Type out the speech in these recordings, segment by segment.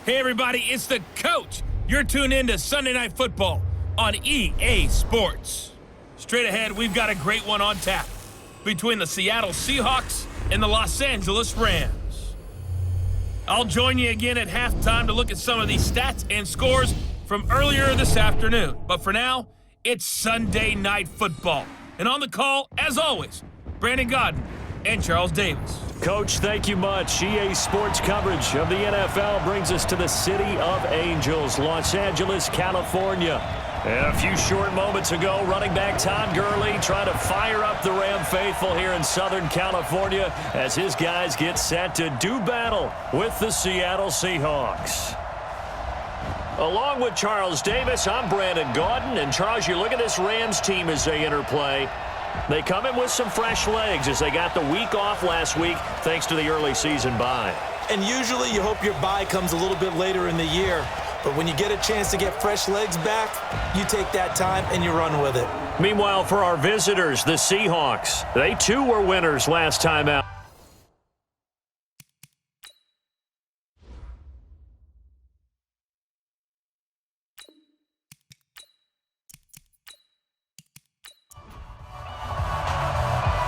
Hey everybody, it's the coach. You're tuned in to Sunday Night Football on EA Sports. Straight ahead, we've got a great one on tap between the Seattle Seahawks and the Los Angeles Rams. I'll join you again at halftime to look at some of these stats and scores from earlier this afternoon. But for now, it's Sunday Night Football. And on the call, as always, Brandon Godden and Charles Davis. Coach, thank you much. EA Sports coverage of the NFL brings us to the City of Angels, Los Angeles, California. And a few short moments ago, running back Todd Gurley trying to fire up the Ram faithful here in Southern California as his guys get set to do battle with the Seattle Seahawks. Along with Charles Davis, I'm Brandon Godden. And Charles, you look at this Rams team as they interplay. They come in with some fresh legs as they got the week off last week thanks to the early season bye. And usually you hope your bye comes a little bit later in the year. But when you get a chance to get fresh legs back, you take that time and you run with it. Meanwhile, for our visitors, the Seahawks, they too were winners last time out.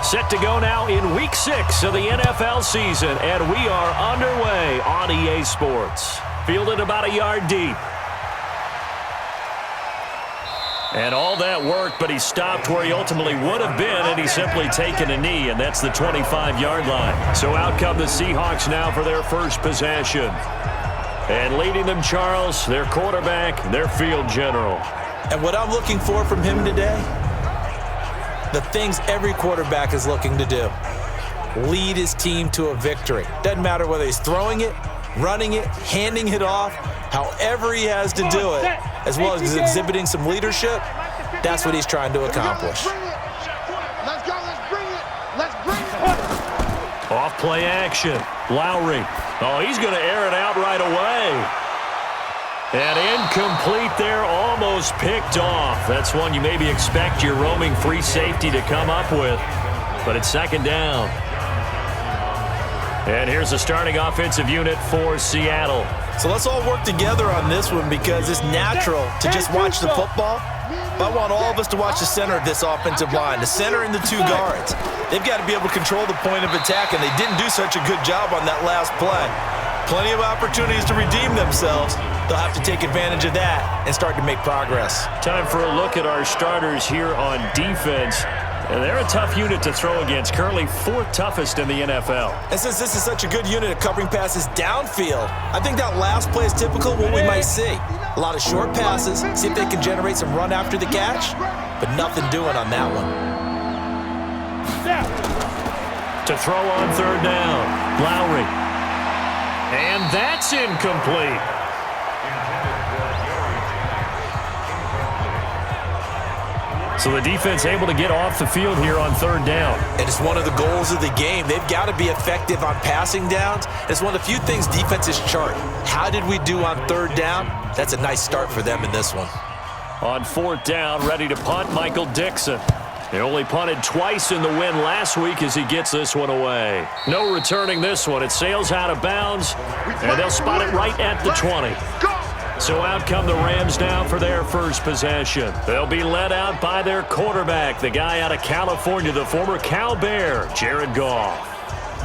Set to go now in Week 6 of the NFL season, and we are underway on EA Sports. Fielded about a yard deep. And all that worked, but he stopped where he ultimately would have been, and he's simply taken a knee, and that's the 25-yard line. So out come the Seahawks now for their first possession. And leading them, Charles, their quarterback, their field general. And what I'm looking for from him today, the things every quarterback is looking to do. Lead his team to a victory. Doesn't matter whether he's throwing it, running it, handing it off, however he has to do it, as well as exhibiting some leadership, that's what he's trying to accomplish. Let's go, let's bring it, let's bring it. Off play action, Lowry. Oh, he's going to air it out right away. And incomplete there, almost picked off. That's one you maybe expect your roaming free safety to come up with. But it's second down. And here's the starting offensive unit for Seattle. So let's all work together on this one because it's natural to just watch the football. But I want all of us to watch the center of this offensive line, the center and the two guards. They've got to be able to control the point of attack, and they didn't do such a good job on that last play. Plenty of opportunities to redeem themselves. They'll have to take advantage of that and start to make progress. Time for a look at our starters here on defense. And they're a tough unit to throw against, currently fourth toughest in the NFL. And since this is such a good unit at covering passes downfield, I think that last play is typical of what we might see. A lot of short passes, see if they can generate some run after the catch, but nothing doing on that one. To throw on third down, Lowry. And that's incomplete. So the defense able to get off the field here on third down. And it's one of the goals of the game. They've got to be effective on passing downs. It's one of the few things defenses chart. How did we do on third down? That's a nice start for them in this one. On fourth down, ready to punt, Michael Dixon. He only punted twice in the win last week as he gets this one away. No returning this one. It sails out of bounds, and they'll spot it right at the 20. So out come the Rams now for their first possession. They'll be led out by their quarterback, the guy out of California, the former Cal Bear, Jared Goff.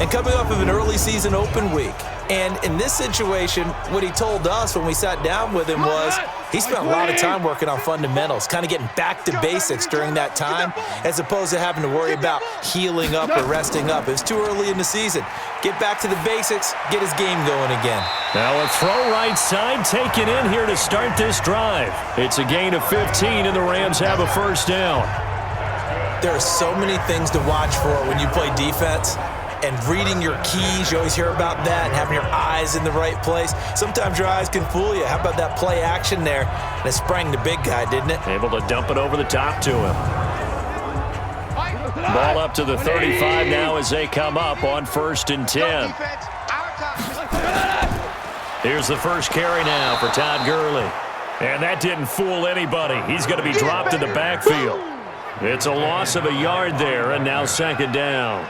And coming off of an early season open week. And in this situation, what he told us when we sat down with him was he spent a lot of time working on fundamentals, kind of getting back to basics during that time, as opposed to having to worry about healing up or resting up. It was too early in the season. Get back to the basics, get his game going again. Now a throw right side taken in here to start this drive. It's a gain of 15, and the Rams have a first down. There are so many things to watch for when you play defense. And reading your keys, you always hear about that, and having your eyes in the right place. Sometimes your eyes can fool you. How about that play action there? And it sprang the big guy, didn't it? Able to dump it over the top to him. Ball up to the 35 now as they come up on 1st and 10. Here's the first carry now for Todd Gurley. And that didn't fool anybody. He's going to be dropped in the backfield. It's a loss of a yard there, and now second down.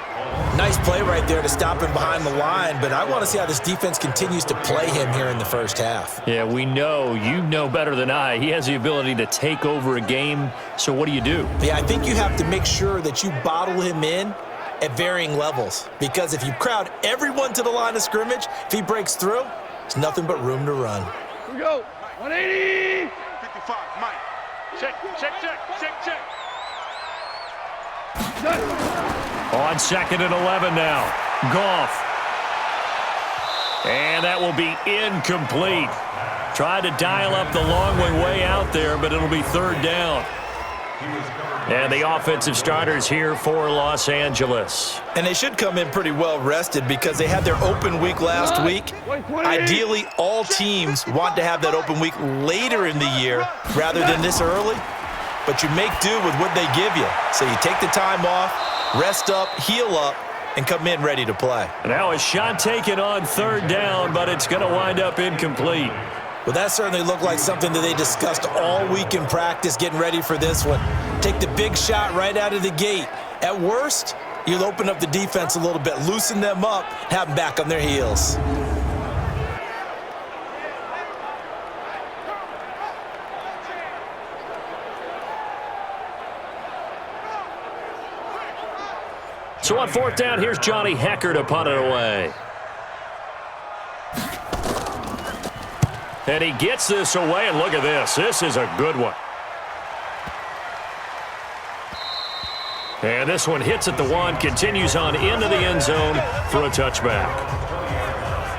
Nice play right there to stop him behind the line, but I want to see how this defense continues to play him here in the first half. Yeah, we know. You know better than I. He has the ability to take over a game, so what do you do? Yeah, I think you have to make sure that you bottle him in at varying levels, because if you crowd everyone to the line of scrimmage, if he breaks through, there's nothing but room to run. Here we go. 180. 55, Mike. Check. On second and 11 now. Goff. And that will be incomplete. Tried to dial up the long way out there, but it'll be third down. And the offensive starters here for Los Angeles. And they should come in pretty well rested because they had their open week last week. Ideally, all teams want to have that open week later in the year rather than this early. But you make do with what they give you. So you take the time off, rest up, heal up, and come in ready to play. Now a shot taken on third down, but it's going to wind up incomplete. Well, that certainly looked like something that they discussed all week in practice getting ready for this one. Take the big shot right out of the gate. At worst, you'll open up the defense a little bit, loosen them up, have them back on their heels. So on fourth down, here's Johnny Hecker to punt it away. And he gets this away, and look at this. This is a good one. And this one hits at the one, continues on into the end zone for a touchback.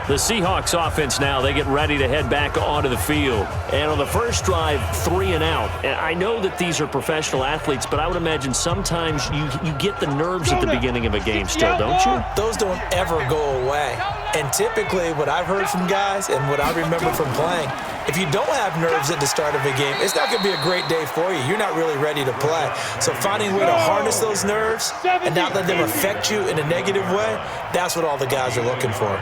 The Seahawks offense now, they get ready to head back onto the field. And on the first drive, 3 and out. And I know that these are professional athletes, but I would imagine sometimes you get the nerves at the beginning of a game still, don't you? Those don't ever go away. And typically what I've heard from guys and what I remember from playing, if you don't have nerves at the start of a game, it's not going to be a great day for you. You're not really ready to play. So finding a way to harness those nerves and not let them affect you in a negative way, that's what all the guys are looking for.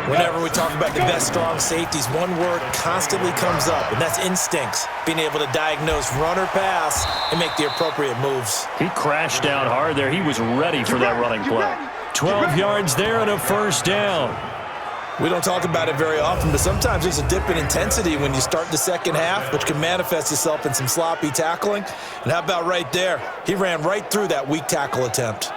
Whenever we talk about the best strong safeties, one word constantly comes up, and that's instincts. Being able to diagnose run or pass and make the appropriate moves. He crashed down hard there. He was ready for that running play. 12 yards there and a first down. We don't talk about it very often, but sometimes there's a dip in intensity when you start the second half, which can manifest itself in some sloppy tackling. And how about right there? He ran right through that weak tackle attempt.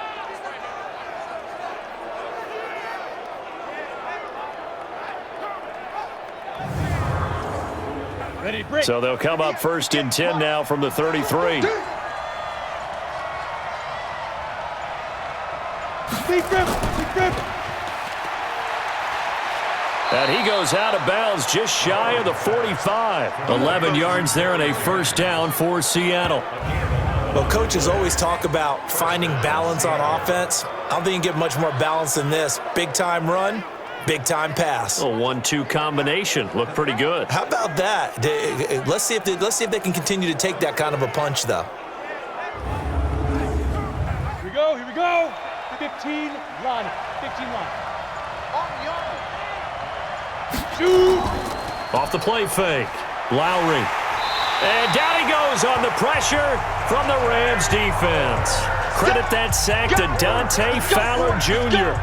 So they'll come up first and 10 now from the 33. And he goes out of bounds just shy of the 45. 11 yards there and a first down for Seattle. Well, coaches always talk about finding balance on offense. I don't think you can get much more balance than this. Big-time run, big-time pass. A 1-2 combination. Looked pretty good. How about that? Let's see if they can continue to take that kind of a punch, though. Here we go. 15 line. 15 line. Shoot. Off the play fake. Lowry. And down he goes on the pressure from the Rams defense. Credit that sack to Dante Fowler Jr.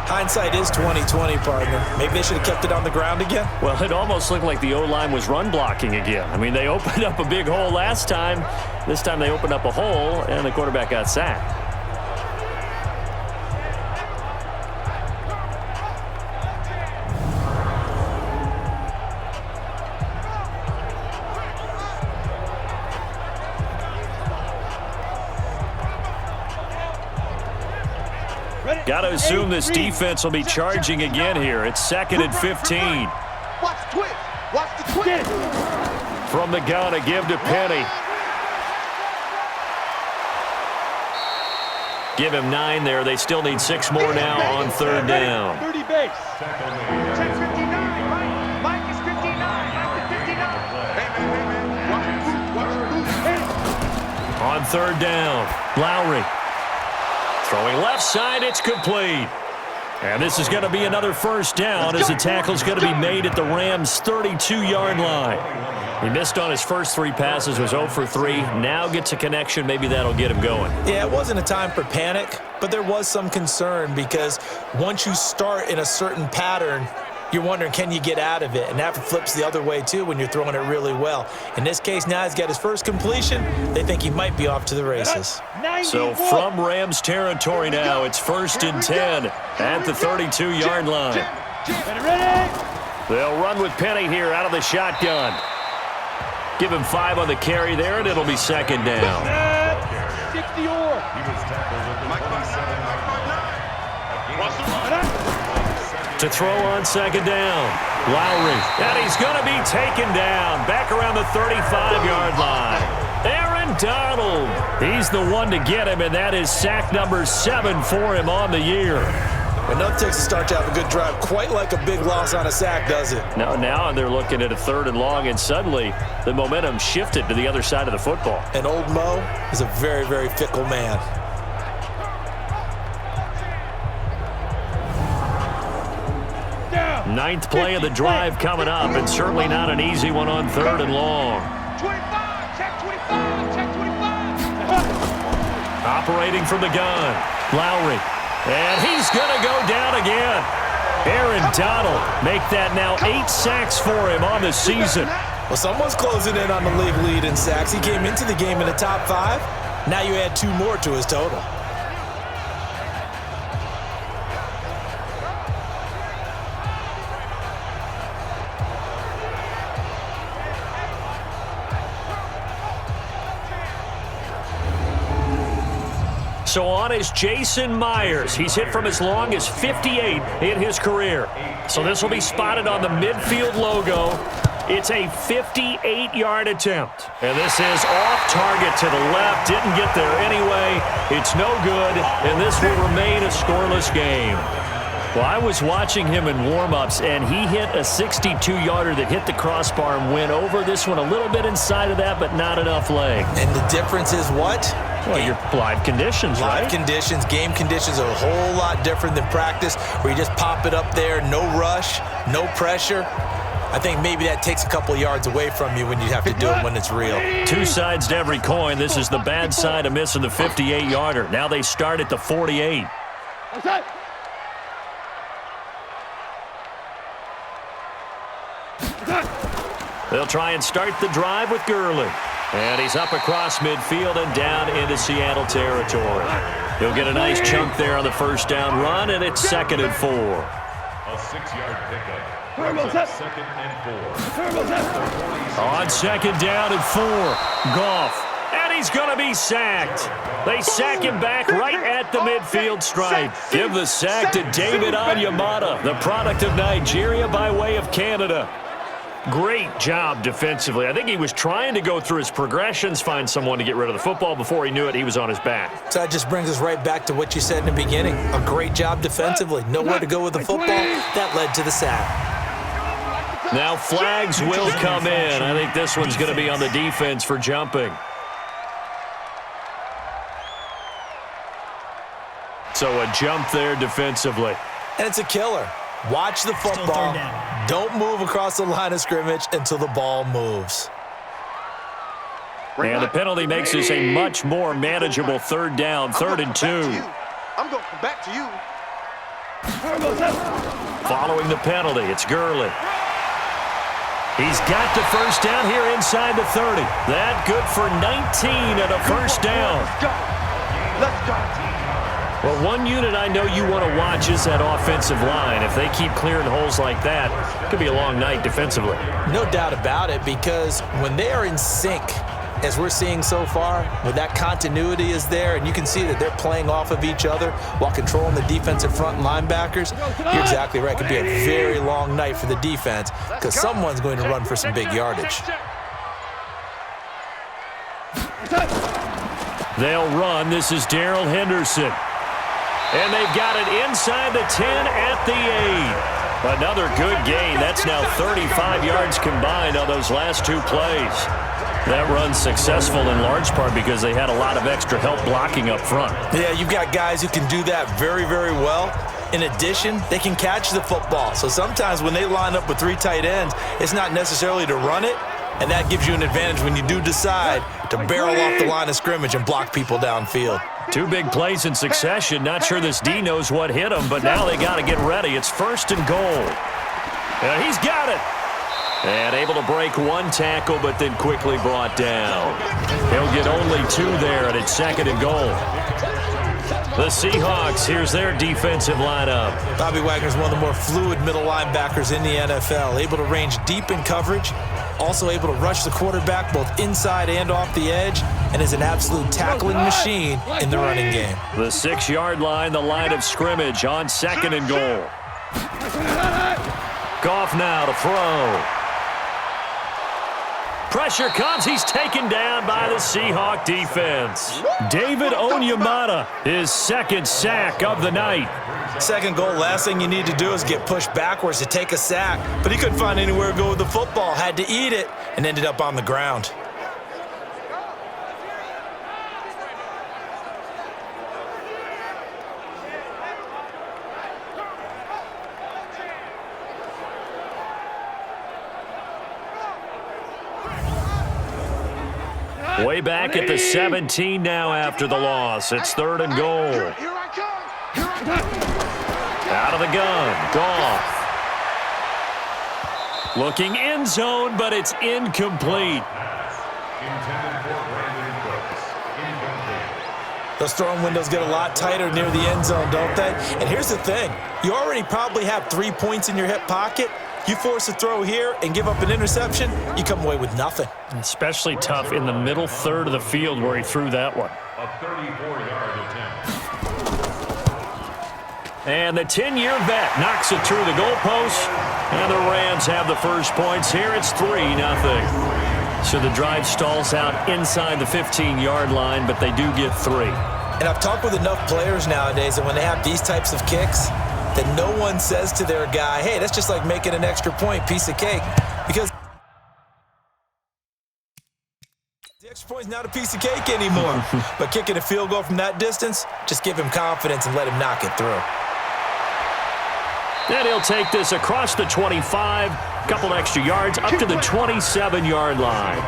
Hindsight is 20/20, partner. Maybe they should have kept it on the ground again. Well, it almost looked like the O-line was run blocking again. I mean, they opened up a big hole last time. This time they opened up a hole, and the quarterback got sacked. Got to assume this defense will be charging again here. It's second and 15. Watch the twist. Watch the twist. From the gun, a give to Penny. Give him 9 there. They still need 6 more now on third down. 30 base. 10:59. Mike is 59. Mike is 59. Hey, man. On third down, Lowry. Throwing left side, it's complete. And this is going to be another first down as the tackle's going to be made at the Rams' 32-yard line. He missed on his first 3 passes, was 0 for 3. Now gets a connection. Maybe that'll get him going. Yeah, it wasn't a time for panic, but there was some concern because once you start in a certain pattern, you're wondering, can you get out of it? And that flips the other way, too, when you're throwing it really well. In this case, now he's got his first completion. They think he might be off to the races. So from Rams territory now, it's 1st and 10 at the 32-yard line. They'll run with Penny here out of the shotgun. Give him 5 on the carry there, and it'll be 2nd down. 60 or. To throw on 2nd down, Lowry. And he's going to be taken down back around the 35-yard line. Aaron Donald. He's the one to get him, and that is sack number 7 for him on the year. But nothing takes a start to have a good drive, quite like a big loss on a sack, does it? Now they're looking at a 3rd and long, and suddenly the momentum shifted to the other side of the football. And old Mo is a very, very fickle man. Ninth play of the drive coming up, and certainly not an easy one on 3rd and long. 25, check 25, check 25. Operating from the gun, Lowry. And he's going to go down again. Aaron Donald make that now 8 sacks for him on the season. Well, someone's closing in on the league lead in sacks. He came into the game in the top 5. Now you add 2 more to his total. So on is Jason Myers. He's hit from as long as 58 in his career. So this will be spotted on the midfield logo. It's a 58-yard attempt. And this is off target to the left. Didn't get there anyway. It's no good, and this will remain a scoreless game. Well, I was watching him in warm-ups, and he hit a 62-yarder that hit the crossbar and went over. This one a little bit inside of that, but not enough leg. And the difference is what? Well, your live conditions, right? Live conditions, game conditions are a whole lot different than practice, where you just pop it up there, no rush, no pressure. I think maybe that takes a couple yards away from you when you have to do it when it's real. 2 sides to every coin. This is the bad side of missing the 58-yarder. Now they start at the 48. They'll try and start the drive with Gurley. And he's up across midfield and down into Seattle territory. He'll get a nice chunk there on the 1st down run, and it's 2nd and 4. A 6-yard pickup. 2nd and 4. On 2nd down and 4, Goff. And he's going to be sacked. They sack him back right at the midfield stripe. Give the sack to David Onyemata, the product of Nigeria by way of Canada. Great job defensively. I think he was trying to go through his progressions, find someone to get rid of the football. Before he knew it, he was on his back. So that just brings us right back to what you said in the beginning. A great job defensively. Nowhere to go with the football. That led to the sack. Now flags will come in. I think this one's going to be on the defense for jumping. So a jump there defensively. And it's a killer. Watch the football. Don't move across the line of scrimmage until the ball moves. And the penalty makes this a much more manageable 3rd down, 3rd and 2. I'm going to come back to you. Following the penalty, it's Gurley. He's got the 1st down here inside the 30. That good for 19 and a 1st down. Let's go. Well, one unit I know you want to watch is that offensive line. If they keep clearing holes like that, it could be a long night defensively. No doubt about it, because when they are in sync, as we're seeing so far, when that continuity is there, and you can see that they're playing off of each other while controlling the defensive front and linebackers, you're exactly right. It could be a very long night for the defense because someone's going to run for some big yardage. They'll run. This is Darrell Henderson. And they've got it inside the 10 at the 8. Another good gain. That's now 35 yards combined on those last 2 plays. That run's successful in large part because they had a lot of extra help blocking up front. Yeah, you've got guys who can do that very, very well. In addition, they can catch the football. So sometimes when they line up with 3 tight ends, it's not necessarily to run it, And that gives you an advantage when you do decide to barrel off the line of scrimmage and block people downfield. 2 big plays in succession. Not sure this D knows what hit him, but now they got to get ready. It's 1st and goal. And he's got it. And able to break 1 tackle, but then quickly brought down. He'll get only 2 there, and it's 2nd and goal. The Seahawks, here's their defensive lineup. Bobby Wagner's one of the more fluid middle linebackers in the NFL, able to range deep in coverage, also able to rush the quarterback both inside and off the edge, and is an absolute tackling machine in the running game. The 6-yard line, the line of scrimmage on 2nd and goal. Goff now to throw. Pressure comes. He's taken down by the Seahawk defense. David Onyemata, his 2nd sack of the night. 2nd goal, last thing you need to do is get pushed backwards to take a sack. But he couldn't find anywhere to go with the football, had to eat it, and ended up on the ground. Way back at the 17 now after the loss. It's 3rd and goal. Here I come. Out of the gun. Goff. Looking end zone, but it's incomplete. Those throwing windows get a lot tighter near the end zone, don't they? And here's the thing. You already probably have 3 points in your hip pocket. You force a throw here and give up an interception, you come away with nothing. Especially tough in the middle third of the field where he threw that one. A 34-yard attempt. And the 10-year vet knocks it through the goalpost. And the Rams have the first points here. It's 3-0. So the drive stalls out inside the 15-yard line, but they do get 3. And I've talked with enough players nowadays that when they have these types of kicks, that no one says to their guy, hey, that's just like making an extra point, piece of cake. Because the extra point's not a piece of cake anymore. But kicking a field goal from that distance, just give him confidence and let him knock it through. And he'll take this across the 25, couple extra yards, up to the 27-yard line.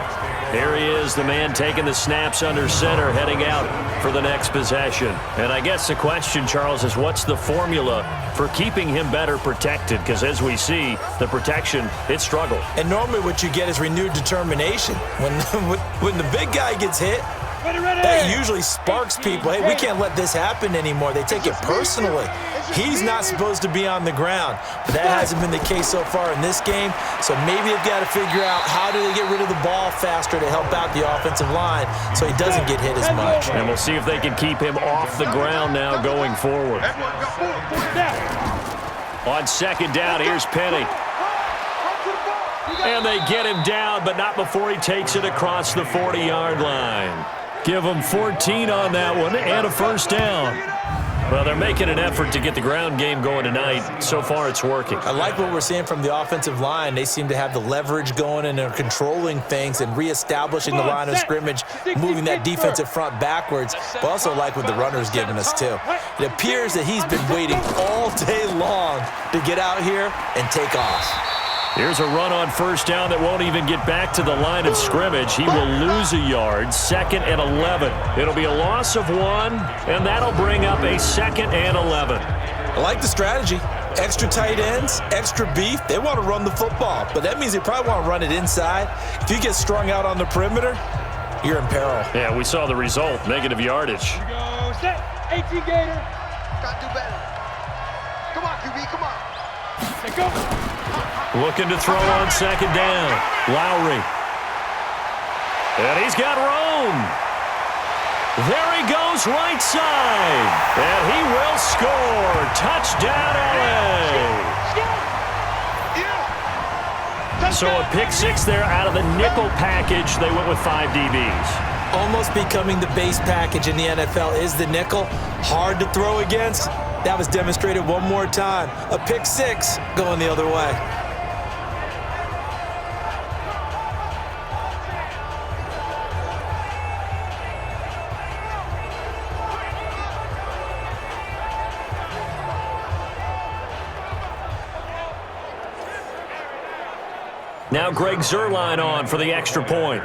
There he is, the man taking the snaps under center, heading out for the next possession. And I guess the question, Charles, is what's the formula for keeping him better protected? Because as we see, the protection, it struggled. And normally what you get is renewed determination. When the big guy gets hit, that usually sparks people. Hey, we can't let this happen anymore. They take it personally. He's not supposed to be on the ground. But that hasn't been the case so far in this game. So maybe they've got to figure out how do they get rid of the ball faster to help out the offensive line so he doesn't get hit as much. And we'll see if they can keep him off the ground now going forward. On 2nd down, here's Penny. And they get him down, but not before he takes it across the 40-yard line. Give him 14 on that one and a first down. Well, they're making an effort to get the ground game going tonight. So far, it's working. I like what we're seeing from the offensive line. They seem to have the leverage going and they're controlling things and reestablishing the line of scrimmage, moving that defensive front backwards. But also like what the runner's giving us, too. It appears that he's been waiting all day long to get out here and take off. Here's a run on first down that won't even get back to the line of scrimmage. He will lose a yard, 2nd and 11. It'll be a loss of 1, and that'll bring up a 2nd and 11. I like the strategy. Extra tight ends, extra beef. They want to run the football, but that means they probably want to run it inside. If you get strung out on the perimeter, you're in peril. Yeah, we saw the result, negative yardage. Here we go. Set. 18 Gator. Got to do better. Come on, QB, come on. Let's go. Looking to throw on 2nd down. Lowry. And he's got room. There he goes right side. And he will score. Touchdown, LA. So a pick 6 there out of the nickel package. They went with 5 DBs. Almost becoming the base package in the NFL is the nickel. Hard to throw against. That was demonstrated one more time. A pick 6 going the other way. Now Greg Zuerlein on for the extra point.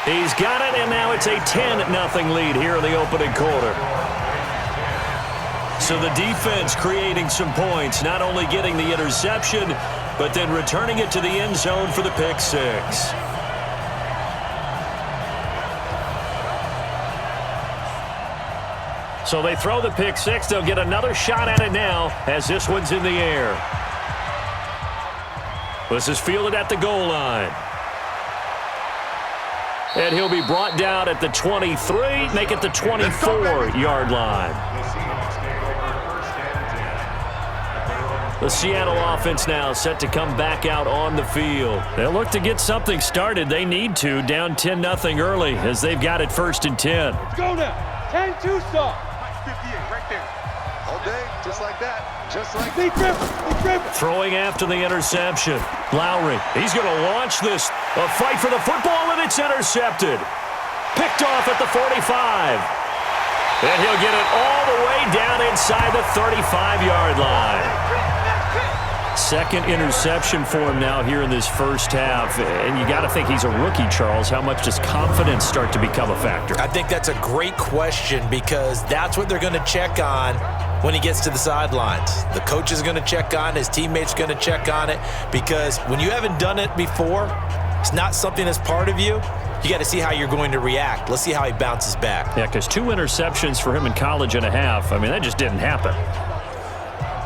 He's got it, and now it's a 10-0 lead here in the opening quarter. So the defense creating some points, not only getting the interception, but then returning it to the end zone for the pick six. So they throw the pick six. They'll get another shot at it now as this one's in the air. This is fielded at the goal line. And he'll be brought down at the 23, make it the 24-yard line. The Seattle offense now set to come back out on the field. They'll look to get something started. They need to, down 10-0 early as they've got it 1st and 10. Let's go now. 10-2 stop. 58 right there. All day, just like that. Just like that. Throwing after the interception. Lowry, he's going to launch this. A fight for the football, and it's intercepted. Picked off at the 45. And he'll get it all the way down inside the 35-yard line. Second interception for him now here in this first half. And you got to think he's a rookie, Charles. How much does confidence start to become a factor? I think that's a great question because that's what they're going to check on when he gets to the sidelines. The coach is going to check on it. His teammates are going to check on it because when you haven't done it before, it's not something that's part of you. You got to see how you're going to react. Let's see how he bounces back. Yeah, because 2 interceptions for him in college and a half. I mean, that just didn't happen.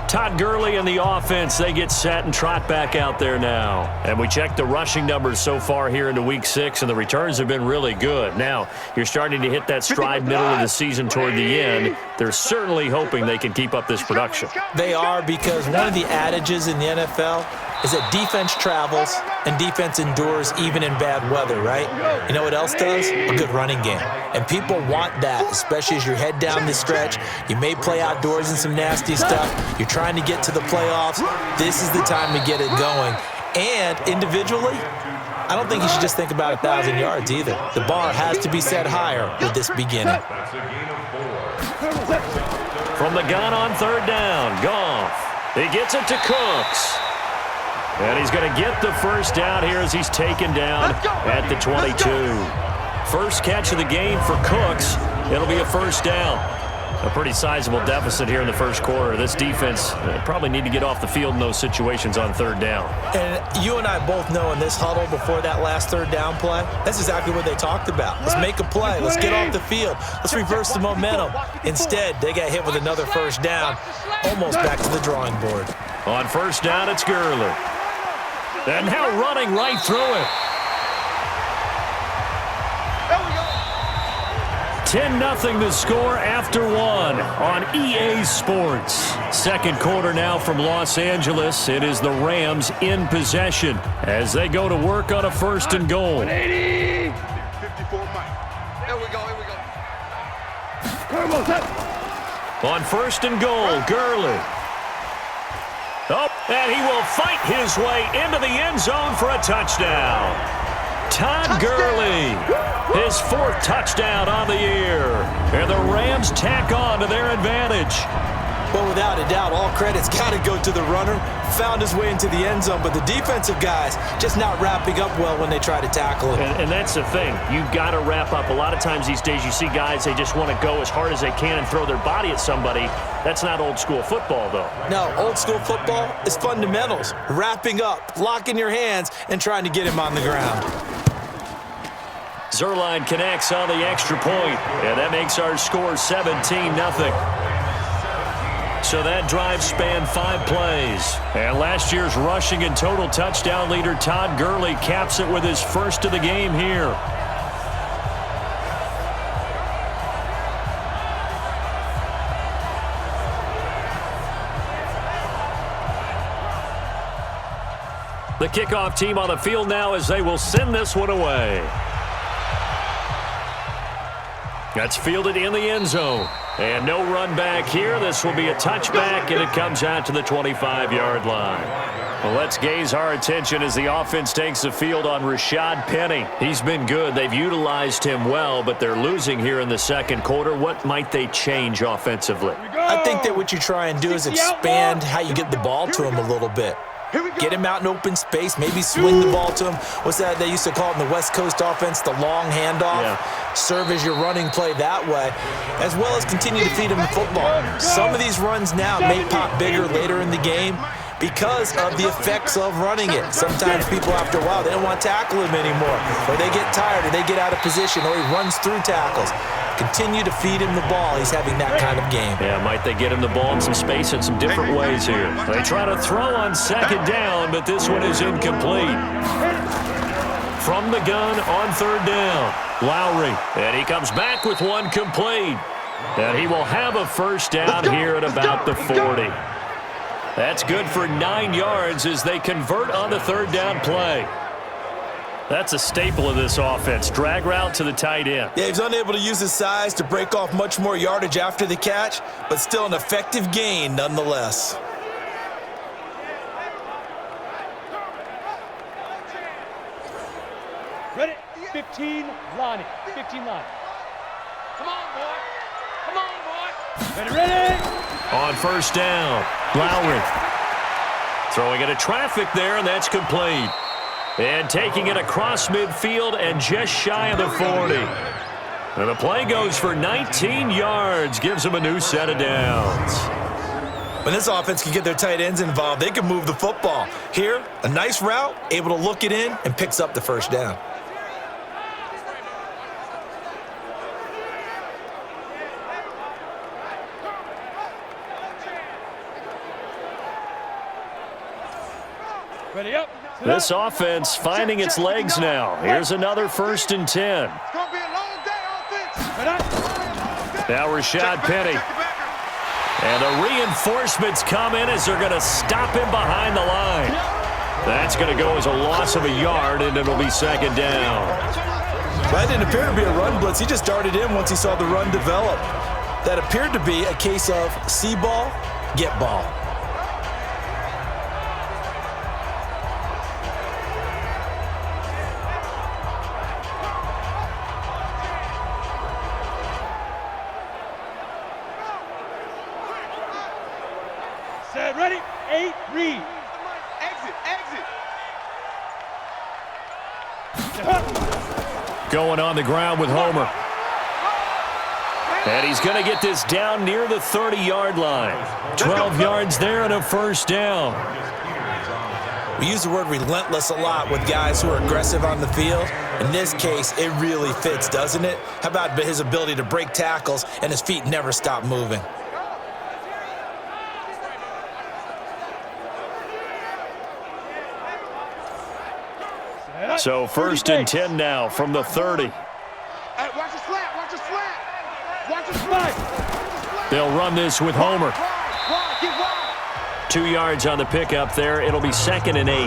Todd Gurley and the offense, they get set and trot back out there now. And we check the rushing numbers so far here into Week 6, and the returns have been really good. Now, you're starting to hit that stride middle of the season toward the end. They're certainly hoping they can keep up this production. They are, because one of the adages in the NFL is that defense travels and defense endures even in bad weather, right? You know what else does? A good running game. And people want that, especially as you head down the stretch. You may play outdoors in some nasty stuff. You're trying to get to the playoffs. This is the time to get it going. And individually, I don't think you should just think about 1,000 yards either. The bar has to be set higher with this beginning. From the gun on 3rd down, Goff. He gets it to Cooks. And he's going to get the first down here as he's taken down at the 22. First catch of the game for Cooks. It'll be a first down. A pretty sizable deficit here in the first quarter. This defense probably need to get off the field in those situations on 3rd down. And you and I both know in this huddle before that last 3rd down play, that's exactly what they talked about. Let's make a play. Let's get off the field. Let's reverse the momentum. Instead, they got hit with another first down, almost back to the drawing board. On 1st down, it's Gurley. And now running right through it. 10-0 the score after 1 on EA Sports. Second quarter now from Los Angeles. It is the Rams in possession as they go to work on a 1st and goal. 54 Mike. Here we go. On 1st and goal, Gurley. And he will fight his way into the end zone for a touchdown. Todd Gurley, his 4th touchdown on the year. And the Rams tack on to their advantage. Well, without a doubt, all credit's got to go to the runner. Found his way into the end zone, but the defensive guys just not wrapping up well when they try to tackle him. And that's the thing. You've got to wrap up. A lot of times these days you see guys, they just want to go as hard as they can and throw their body at somebody. That's not old school football, though. No, old school football is fundamentals. Wrapping up, locking your hands, and trying to get him on the ground. Zuerlein connects on the extra point, and that makes our score 17-0. So that drive spanned 5 plays. And last year's rushing and total touchdown leader Todd Gurley caps it with his first of the game here. The kickoff team on the field now as they will send this one away. That's fielded in the end zone. And no run back here. This will be a touchback, and it comes out to the 25-yard line. Well, let's gaze our attention as the offense takes the field on Rashad Penny. He's been good. They've utilized him well, but they're losing here in the second quarter. What might they change offensively? I think that what you try and do is expand how you get the ball to him a little bit. Get him out in open space, maybe swing the ball to him. What's that they used to call it in the West Coast offense, the long handoff? Yeah. Serve as your running play that way, as well as continue to feed him the football. Some of these runs now may pop bigger later in the game because of the effects of running it. Sometimes people, after a while, they don't want to tackle him anymore, or they get tired, or they get out of position, or he runs through tackles. Continue to feed him the ball. He's having that kind of game. Yeah, might they get him the ball in some space in some different ways here. They try to throw on second down, but this one is incomplete. From the gun on third down, Lowry. And he comes back with one complete. And he will have a first down here at about the 40. That's good for 9 yards as they convert on the third down play. That's a staple of this offense. Drag route to the tight end. Yeah, he's unable to use his size to break off much more yardage after the catch, but still an effective gain nonetheless. Ready? 15, Lonnie. 15, Lonnie. Come on, boy. Come on, boy. Ready, ready. On first down, Lowry. Throwing into traffic there, and that's complete. And taking it across midfield and just shy of the 40. And the play goes for 19 yards, gives them a new set of downs. When this offense can get their tight ends involved, they can move the football. Here, a nice route, able to look it in, and picks up the first down. Ready up. This offense finding its legs now. Here's another 1st and 10. It's going to be a long day, offense. Now Rashad Penny. And the reinforcements come in as they're going to stop him behind the line. That's going to go as a loss of a yard, and it'll be second down. That didn't appear to be a run blitz. He just darted in once he saw the run develop. That appeared to be a case of see ball, get ball. Set, ready, 8, read. Exit, exit. Going on the ground with Homer. And he's going to get this down near the 30-yard line. 12 yards there and a first down. We use the word relentless a lot with guys who are aggressive on the field. In this case, it really fits, doesn't it? How about his ability to break tackles and his feet never stop moving? So 1st and 10 now from the 30. Hey, watch the slant, watch the slant. Watch the slant. They'll run this with Homer. Wide, get wide. 2 yards on the pickup there. It'll be 2nd and 8.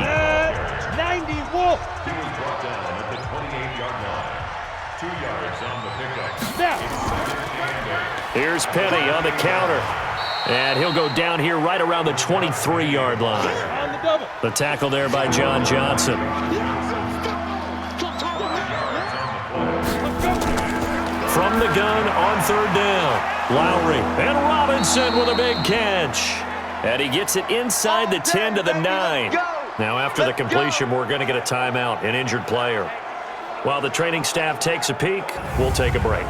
90, Wolf. He was brought down at the 28-yard line. 2 yards on the pickup. Now. Here's Penny on the counter. And he'll go down here right around the 23-yard line. On the double. The tackle there by John Johnson. From the gun on third down, Lowry and Robinson with a big catch. And he gets it inside the 10 to the 9. Now after the completion, we're going to get a timeout, an injured player. While the training staff takes a peek, we'll take a break.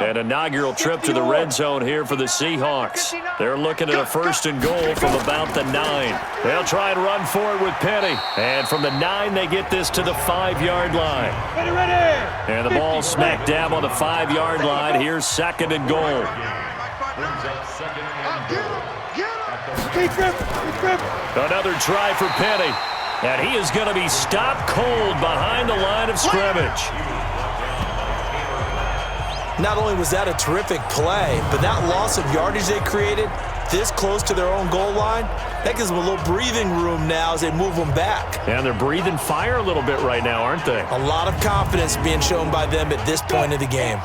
An inaugural trip to the red zone here for the Seahawks. They're looking at a 1st and goal from about the 9. They'll try and run forward with Penny. And from the 9, they get this to the 5-yard line. Ready, ready. And the ball smack dab on the 5-yard line. Here's 2nd and goal. Keep grip. Another try for Penny. And he is going to be stopped cold behind the line of scrimmage. Not only was that a terrific play, but that loss of yardage they created this close to their own goal line, that gives them a little breathing room now as they move them back. And they're breathing fire a little bit right now, aren't they? A lot of confidence being shown by them at this point of the game.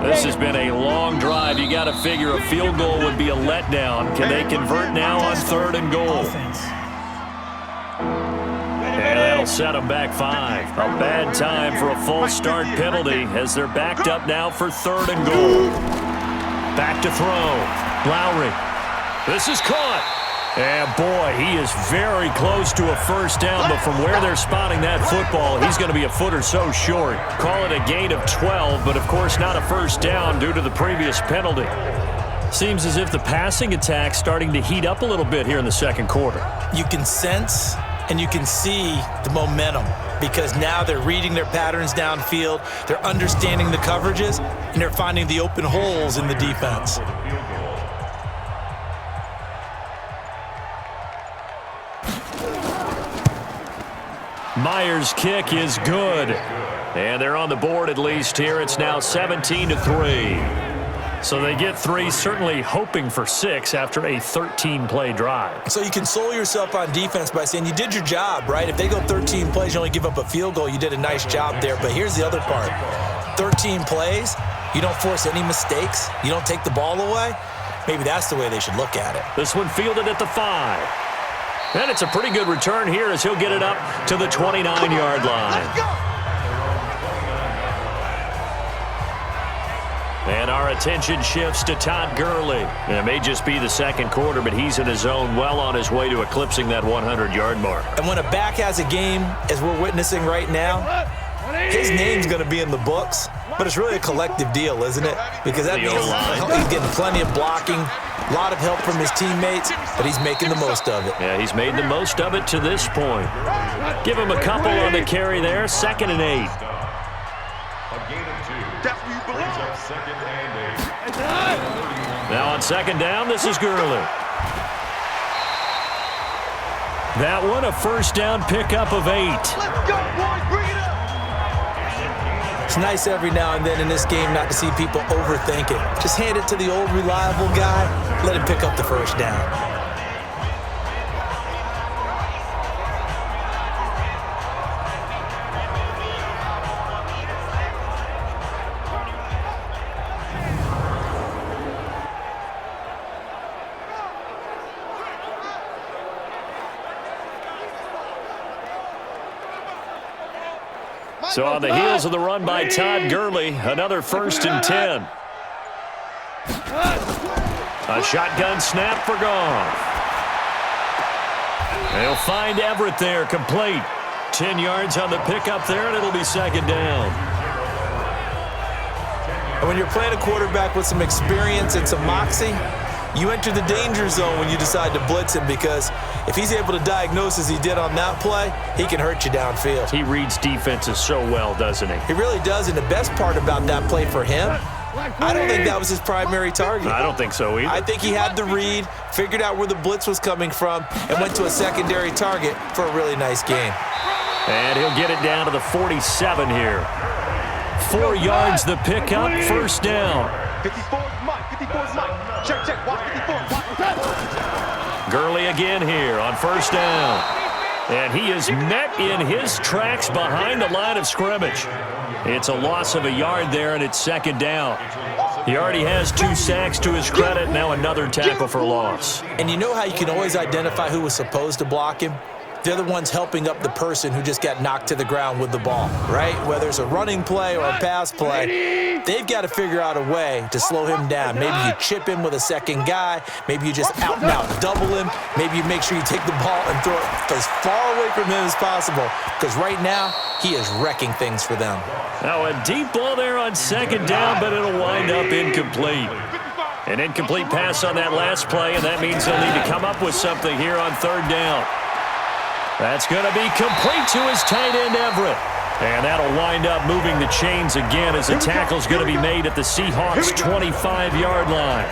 This has been a long drive. You got to figure a field goal would be a letdown. Can they convert now on 3rd and goal? And that'll set them back 5. A bad time for a false start penalty as they're backed up now for 3rd and goal. Back to throw. Lowry. This is caught. And boy, he is very close to a first down, but from where they're spotting that football, he's going to be a foot or so short. Call it a gain of 12, but of course not a first down due to the previous penalty. Seems as if the passing attack's starting to heat up a little bit here in the second quarter. You can sense and you can see the momentum because now they're reading their patterns downfield, they're understanding the coverages, and they're finding the open holes in the defense. Myers' kick is good. And they're on the board at least here. It's now 17-3. So they get 3, certainly hoping for 6 after a 13-play drive. So you console yourself on defense by saying you did your job, right? If they go 13 plays, you only give up a field goal, you did a nice job there. But here's the other part. 13 plays, you don't force any mistakes, you don't take the ball away. Maybe that's the way they should look at it. This one fielded at the 5. And it's a pretty good return here as he'll get it up to the 29-yard line. And our attention shifts to Todd Gurley. And it may just be the second quarter, but he's in his zone, well on his way to eclipsing that 100-yard mark. And when a back has a game, as we're witnessing right now, his name's going to be in the books, but it's really a collective deal, isn't it? Because that means he's getting plenty of blocking, a lot of help from his teammates, but he's making the most of it. Yeah, he's made the most of it to this point. Give him a couple on the carry there, 2nd and 8. A gain of 2. Brings up 2nd and 8. Now on 2nd down, this is Gurley. That one, a first down pickup of 8. Let's go, boys. Bring it up. It's nice every now and then in this game not to see people overthink it. Just hand it to the old reliable guy, let him pick up the first down. So on the heels of the run by Todd Gurley, another 1st and 10. A shotgun snap for Goff. They'll find Everett there, complete. 10 yards on the pickup there, and it'll be 2nd down. And when you're playing a quarterback with some experience and some moxie, you enter the danger zone when you decide to blitz him because if he's able to diagnose as he did on that play, he can hurt you downfield. He reads defenses so well, doesn't he? He really does, and the best part about that play for him, I don't think that was his primary target. I don't think so either. I think he had the read, figured out where the blitz was coming from, and went to a secondary target for a really nice gain. And he'll get it down to the 47 here. 4 yards the pickup, first down. 54's Mike. 54's Mike. Check. Watch 54. Gurley again here on first down. And he is met in his tracks behind the line of scrimmage. It's a loss of a yard there, and it's 2nd down. He already has 2 sacks to his credit, now another tackle for loss. And you know how you can always identify who was supposed to block him? They're the ones helping up the person who just got knocked to the ground with the ball, right? Whether it's a running play or a pass play, they've got to figure out a way to slow him down. Maybe you chip him with a second guy. Maybe you just out and out double him. Maybe you make sure you take the ball and throw it as far away from him as possible because right now he is wrecking things for them. Now a deep ball there on 2nd down, but it'll wind up incomplete. An incomplete pass on that last play, and that means they'll need to come up with something here on 3rd down. That's going to be complete to his tight end, Everett. And that'll wind up moving the chains again as the tackle's going to be made at the Seahawks' 25-yard line.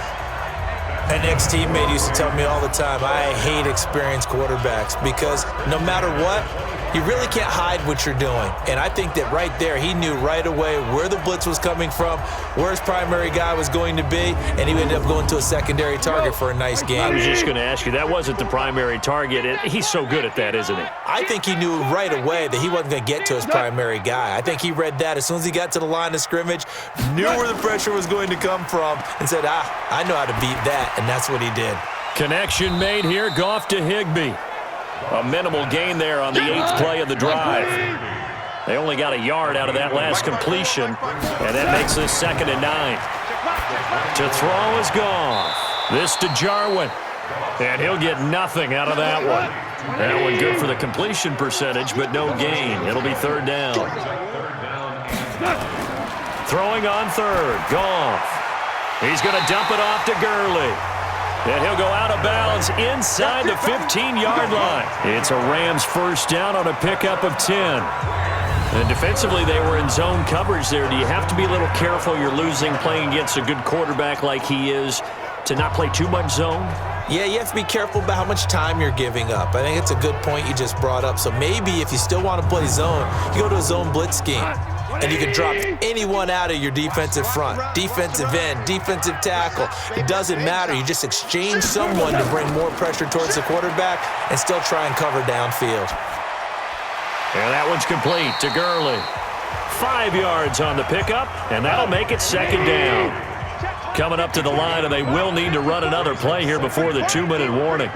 An ex-teammate used to tell me all the time, I hate experienced quarterbacks because no matter what, You really can't hide what you're doing. And I think that right there, he knew right away where the blitz was coming from, where his primary guy was going to be, and he ended up going to a secondary target for a nice game. I was just going to ask you, that wasn't the primary target. And he's so good at that, isn't he? I think he knew right away that he wasn't going to get to his primary guy. I think he read that as soon as he got to the line of scrimmage, knew where the pressure was going to come from, and said, I know how to beat that, and that's what he did. Connection made here, Goff to Higbee. A minimal gain there on the 8th play of the drive. They only got a yard out of that last completion, and that makes this 2nd and 9. To throw is Goff. This to Jarwin, and he'll get nothing out of that one. That one good for the completion percentage, but no gain. It'll be 3rd down. Throwing on 3rd, Goff. He's going to dump it off to Gurley. And he'll go out of bounds inside the 15-yard line. It's a Rams 1st down on a pickup of 10. And defensively, they were in zone coverage there. Do you have to be a little careful? You're losing playing against a good quarterback like he is to not play too much zone? Yeah, you have to be careful about how much time you're giving up. I think it's a good point you just brought up. So maybe if you still want to play zone, you go to a zone blitz scheme. And you can drop anyone out of your defensive front, defensive end, defensive tackle. It doesn't matter. You just exchange someone to bring more pressure towards the quarterback and still try and cover downfield. And that one's complete to Gurley. 5 yards on the pickup, and that'll make it 2nd down. Coming up to the line, and they will need to run another play here before the 2-minute warning.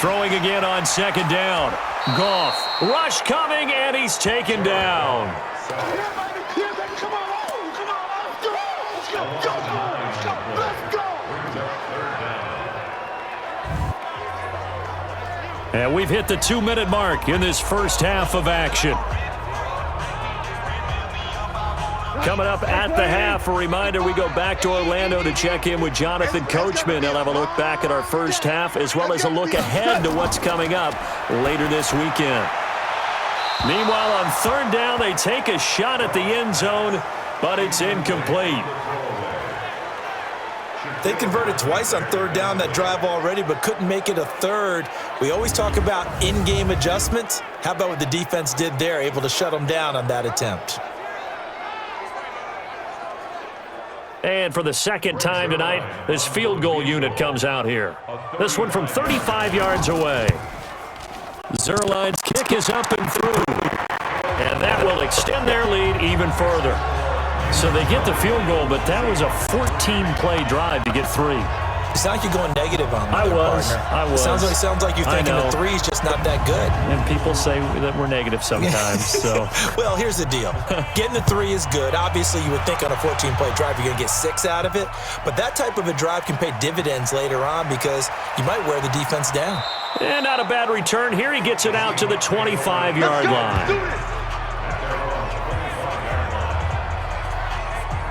Throwing again on 2nd down. Goff, rush coming, and he's taken down. And we've hit the 2-minute mark in this first half of action. Coming up at the half, a reminder, we go back to Orlando to check in with Jonathan Coachman. He'll have a look back at our first half as well as a look ahead to what's coming up later this weekend. Meanwhile, on 3rd down, they take a shot at the end zone, but it's incomplete. They converted twice on 3rd down that drive already, but couldn't make it a 3rd. We always talk about in-game adjustments. How about what the defense did there, able to shut them down on that attempt? And for the 2nd time tonight, this field goal unit comes out here. This one from 35 yards away. Zerline's kick is up and through. And that will extend their lead even further. So they get the field goal, but that was a 14-play drive to get 3. It sounds like you're going negative on me, partner. I was. It sounds like you're thinking the 3 is just not that good. And people say that we're negative sometimes. So, well, here's the deal. Getting the 3 is good. Obviously, you would think on a 14-play drive you're going to get 6 out of it. But that type of a drive can pay dividends later on because you might wear the defense down. And not a bad return here. He gets it out to the 25-yard line.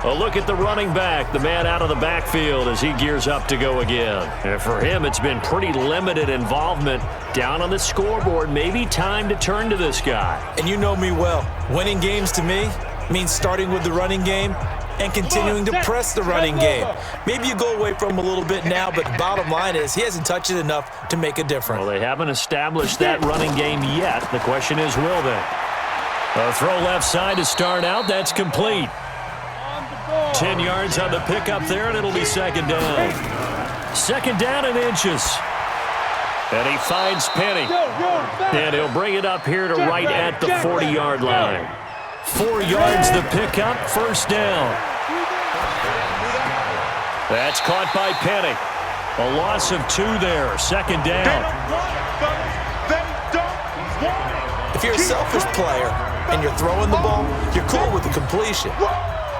A look at the running back, the man out of the backfield as he gears up to go again. And for him, it's been pretty limited involvement down on the scoreboard. Maybe time to turn to this guy. And you know me well. Winning games to me means starting with the running game and continuing to press the running game. Maybe you go away from him a little bit now, but the bottom line is he hasn't touched it enough to make a difference. Well, they haven't established that running game yet. The question is, will they? A throw left side to start out. That's complete. 10 yards on the pickup there, and it'll be 2nd down. 2nd down and inches. And he finds Penny. And he'll bring it up here to right at the 40-yard line. 4 yards the pickup, 1st down. That's caught by Penny. A loss of 2 there, 2nd down. If you're a selfish player and you're throwing the ball, you're cool with the completion.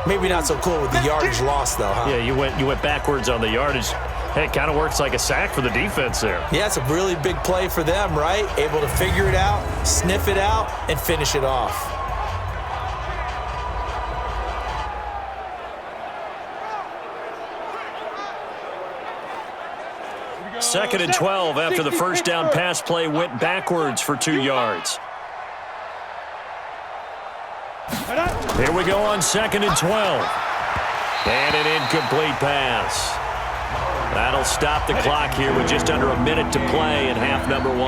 Maybe not so cool with the yardage loss, though, huh? Yeah, you went backwards on the yardage. Hey, it kind of works like a sack for the defense there. Yeah, it's a really big play for them, right? Able to figure it out, sniff it out, and finish it off. Second and 12 after the 1st down pass play went backwards for 2 yards. Here we go on 2nd and 12. And an incomplete pass. That'll stop the clock here with just under a minute to play in half number 1.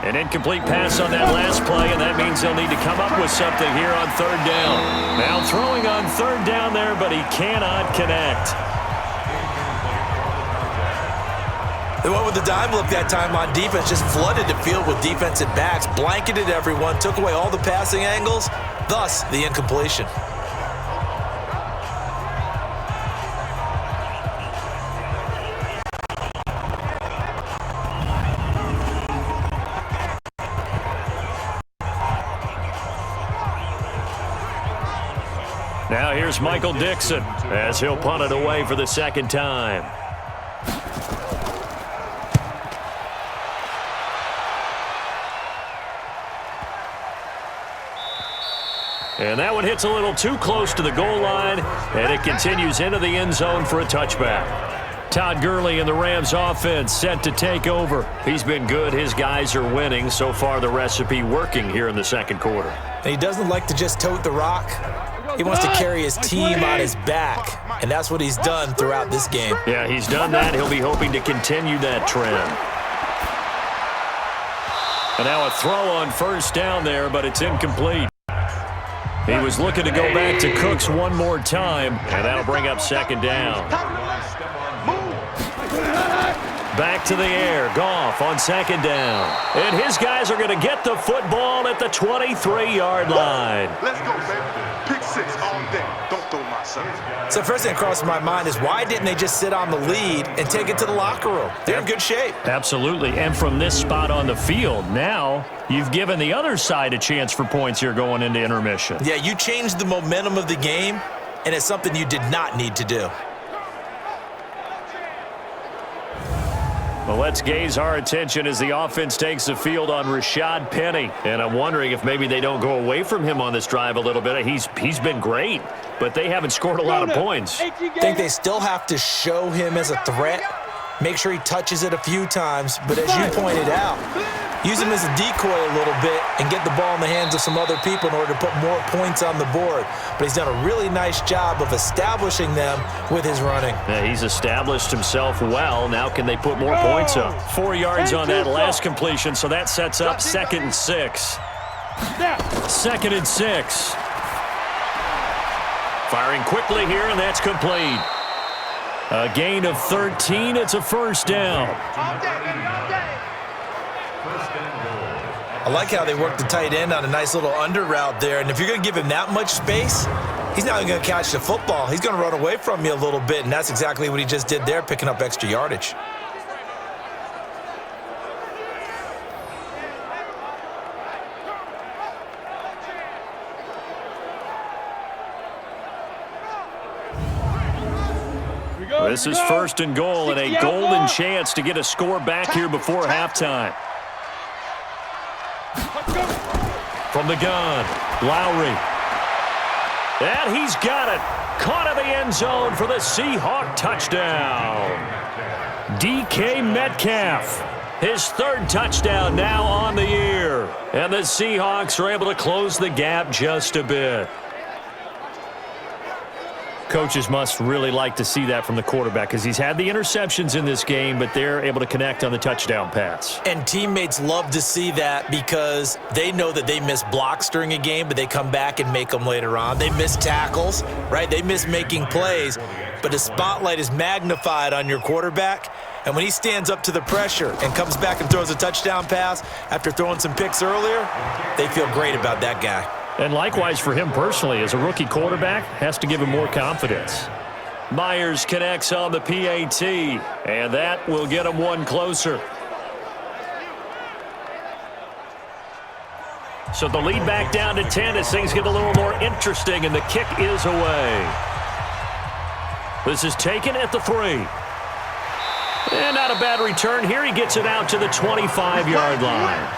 An incomplete pass on that last play, and that means they'll need to come up with something here on third down. Now throwing on third down there, but he cannot connect. They went with the dime look that time on defense, just flooded the field with defensive backs, blanketed everyone, took away all the passing angles, thus the incompletion. Now here's Michael Dixon as he'll punt it away for the second time. And that one hits a little too close to the goal line, and it continues into the end zone for a touchback. Todd Gurley and the Rams offense set to take over. He's been good. His guys are winning. So far, the recipe working here in the second quarter. And he doesn't like to just tote the rock. He wants to carry his team on his back, and that's what he's done throughout this game. Yeah, he's done that. He'll be hoping to continue that trend. And now a throw on first down there, but it's incomplete. He was looking to go back to Cooks one more time, and that'll bring up second down. Back to the air. Goff on second down. And his guys are going to get the football at the 23-yard line. Let's go, baby. Pick 6 all day. Don't throw my son. So first thing that crosses my mind is why didn't they just sit on the lead and take it to the locker room? They're in good shape. Absolutely. And from this spot on the field, now you've given the other side a chance for points here going into intermission. Yeah, you changed the momentum of the game, and it's something you did not need to do. Well, let's gaze our attention as the offense takes the field on Rashad Penny. And I'm wondering if maybe they don't go away from him on this drive a little bit. He's been great, but they haven't scored a lot of points. I think they still have to show him as a threat, make sure he touches it a few times, but as you pointed out, use him as a decoy a little bit and get the ball in the hands of some other people in order to put more points on the board. But he's done a really nice job of establishing them with his running. Yeah, he's established himself well. Now can they put more points up? 4 yards on that last completion, so that sets up 2nd and 6. 2nd and 6. Firing quickly here, and that's complete. A gain of 13. It's a first down. I like how they work the tight end on a nice little under route there. And if you're going to give him that much space, he's not going to catch the football. He's going to run away from you a little bit, and that's exactly what he just did there, picking up extra yardage. This is 1st and goal and a golden chance to get a score back here before halftime. From the gun, Lowry. And he's got it. Caught in the end zone for the Seahawk touchdown. DK Metcalf. His 3rd touchdown now on the year. And the Seahawks are able to close the gap just a bit. Coaches must really like to see that from the quarterback because he's had the interceptions in this game, but they're able to connect on the touchdown pass. And teammates love to see that because they know that they miss blocks during a game, but they come back and make them later on. They miss tackles, right? They miss making plays, but the spotlight is magnified on your quarterback. And when he stands up to the pressure and comes back and throws a touchdown pass after throwing some picks earlier, they feel great about that guy. And likewise for him personally, as a rookie quarterback, has to give him more confidence. Myers connects on the PAT, and that will get him one closer. So the lead back down to 10 as things get a little more interesting, and the kick is away. This is taken at the 3. And not a bad return here. He gets it out to the 25-yard line.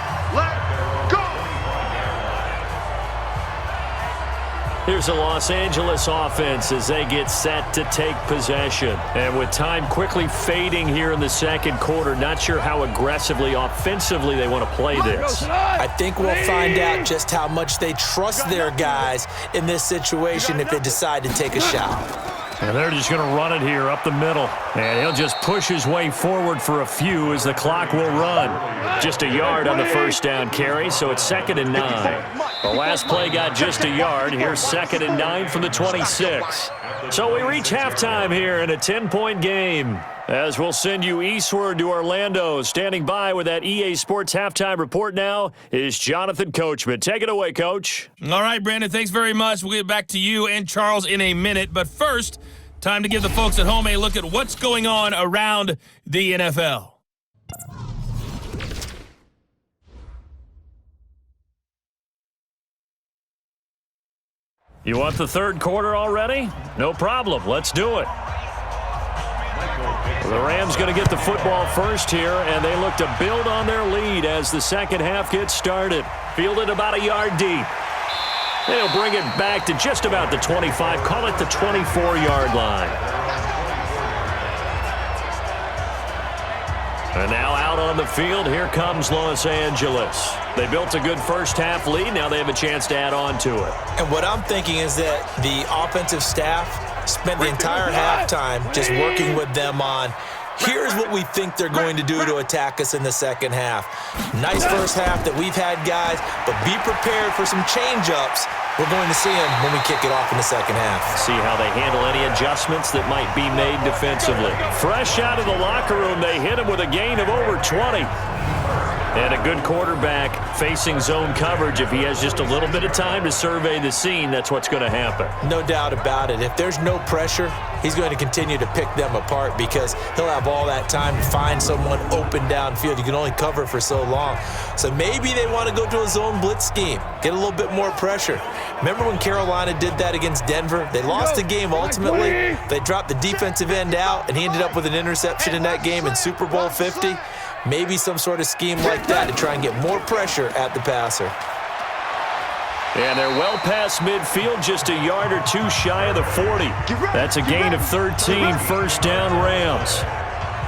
Here's the Los Angeles offense as they get set to take possession. And with time quickly fading here in the second quarter, not sure how aggressively, offensively they want to play this. I think we'll find out just how much they trust their guys in this situation if they decide to take a shot. And they're just going to run it here up the middle. And he'll just push his way forward for a few as the clock will run. Just a yard on the first down carry, so it's 2nd and 9. The last play got just a yard. Here's 2nd and 9 from the 26. So we reach halftime here in a 10-point game. As we'll send you eastward to Orlando. Standing by with that EA Sports halftime report now is Jonathan Coachman. Take it away, Coach. All right, Brandon, thanks very much. We'll get back to you and Charles in a minute. But first, time to give the folks at home a look at what's going on around the NFL. You want the third quarter already? No problem. Let's do it. The Rams going to get the football first here, and they look to build on their lead as the second half gets started. Fielded about a yard deep. They'll bring it back to just about the 25, call it the 24-yard line. And now out on the field, here comes Los Angeles. They built a good first half lead. Now they have a chance to add on to it. And what I'm thinking is that the offensive staff spent the entire halftime just working with them on, here's what we think they're going to do to attack us in the second half. Nice first half that we've had, guys, but be prepared for some change-ups. We're going to see them when we kick it off in the second half. See how they handle any adjustments that might be made defensively. Fresh out of the locker room, they hit him with a gain of over 20. And a good quarterback facing zone coverage. If he has just a little bit of time to survey the scene, that's what's going to happen. No doubt about it. If there's no pressure, he's going to continue to pick them apart because he'll have all that time to find someone open downfield. You can only cover for so long. So maybe they want to go to a zone blitz scheme, get a little bit more pressure. Remember when Carolina did that against Denver? They lost the game ultimately. They dropped the defensive end out, and he ended up with an interception in that game in Super Bowl 50. Maybe some sort of scheme like that to try and get more pressure at the passer. And they're well past midfield, just a yard or two shy of the 40. That's a gain of 13, first down Rams.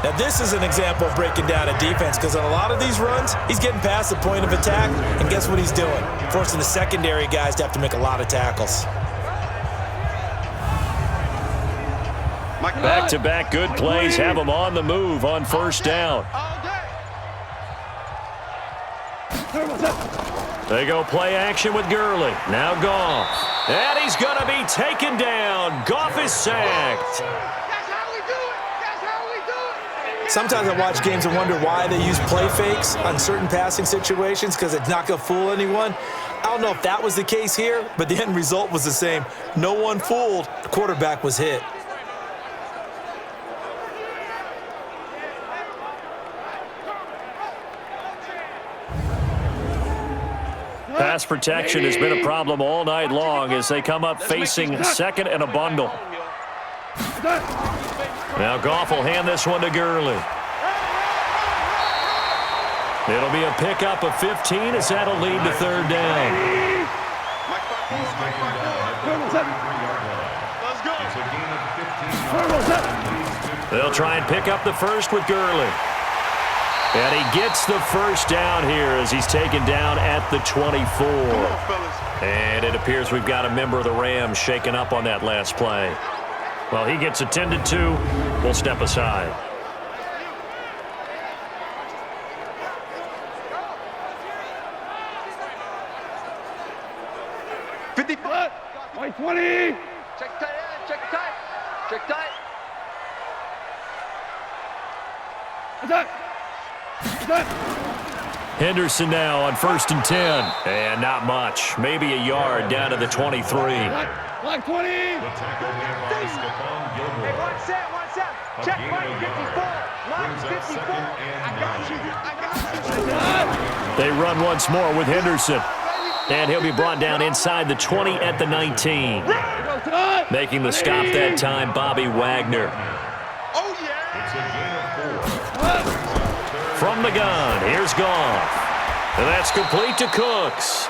Now this is an example of breaking down a defense because on a lot of these runs, he's getting past the point of attack, and guess what he's doing? Forcing the secondary guys to have to make a lot of tackles. Back-to-back good plays have them on the move on first down. They go play action with Gurley. Now Goff. And he's going to be taken down. Goff is sacked. Sometimes I watch games and wonder why they use play fakes on certain passing situations because it's not going to fool anyone. I don't know if that was the case here, but the end result was the same. No one fooled. The quarterback was hit. Pass protection has been a problem all night long as they come up facing second and a bundle. Now Goff will hand this one to Gurley. It'll be a pickup of 15 as that'll lead to third down. They'll try and pick up the first with Gurley. And he gets the first down here as he's taken down at the 24. And it appears we've got a member of the Rams shaken up on that last play. Well, he gets attended to. We'll step aside. White 20. Check tight end. Check tight. Check tight. Henderson now on 1st and 10. And not much. Maybe a yard down to the 23. Black 20. The tackle there by Stephon Gilmore. Hey, one set. Check line 54. Line 54. I got you. They run once more with Henderson. And he'll be brought down inside the 20 at the 19. Making the stop that time, Bobby Wagner. Oh, yeah. It's a gain of 4. From the gun, here's Goff. And that's complete to Cooks.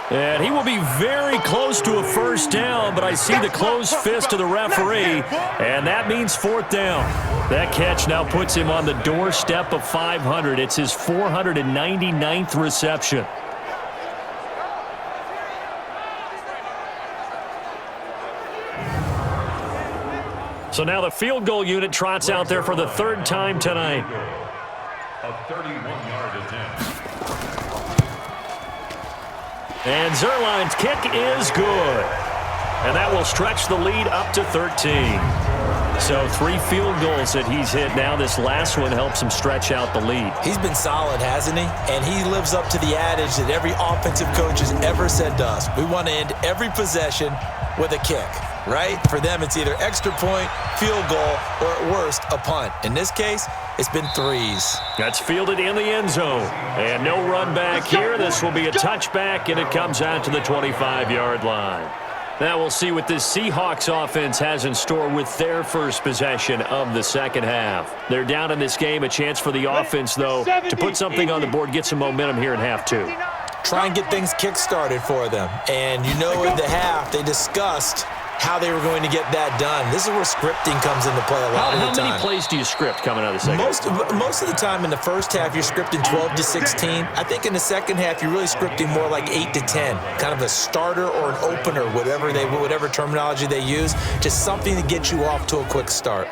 And he will be very close to a first down, but I see the closed fist of the referee, and that means 4th down. That catch now puts him on the doorstep of 500. It's his 499th reception. So now the field goal unit trots out there for the third time tonight. A 31-yard attempt. And Zerline's kick is good. And that will stretch the lead up to 13. So 3 field goals that he's hit now. This last one helps him stretch out the lead. He's been solid, hasn't he? And he lives up to the adage that every offensive coach has ever said to us. We want to end every possession with a kick, right? For them, it's either extra point, field goal, or at worst, a punt. In this case, it's been 3s. That's fielded in the end zone. And no run back here. This will be a touchback, and it comes out to the 25-yard line. Now we'll see what this Seahawks offense has in store with their first possession of the second half. They're down in this game. A chance for the offense, though, to put something on the board, get some momentum here in half 2. Try and get things kick-started for them. And you know at the half, they discussed how they were going to get that done. This is where scripting comes into play a lot of the time. How many plays do you script coming out of the second half? Most of the time in the first half, you're scripting 12 to 16. I think in the second half, you're really scripting more like 8 to 10. Kind of a starter or an opener, whatever terminology they use. Just something to get you off to a quick start.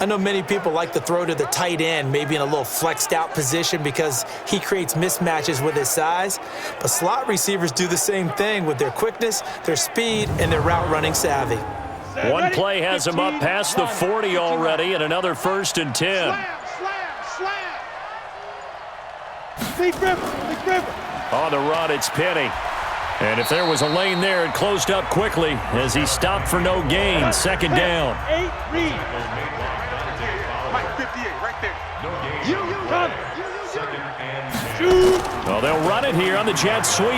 I know many people like to throw to the tight end, maybe in a little flexed out position because he creates mismatches with his size. But slot receivers do the same thing with their quickness, their speed, and their route running savvy. One play has him up past the 40 already, and another 1st and 10. On the run, it's Penny. And if there was a lane there, it closed up quickly as he stopped for no gain. 2nd down. Well, they'll run it here on the jet sweep.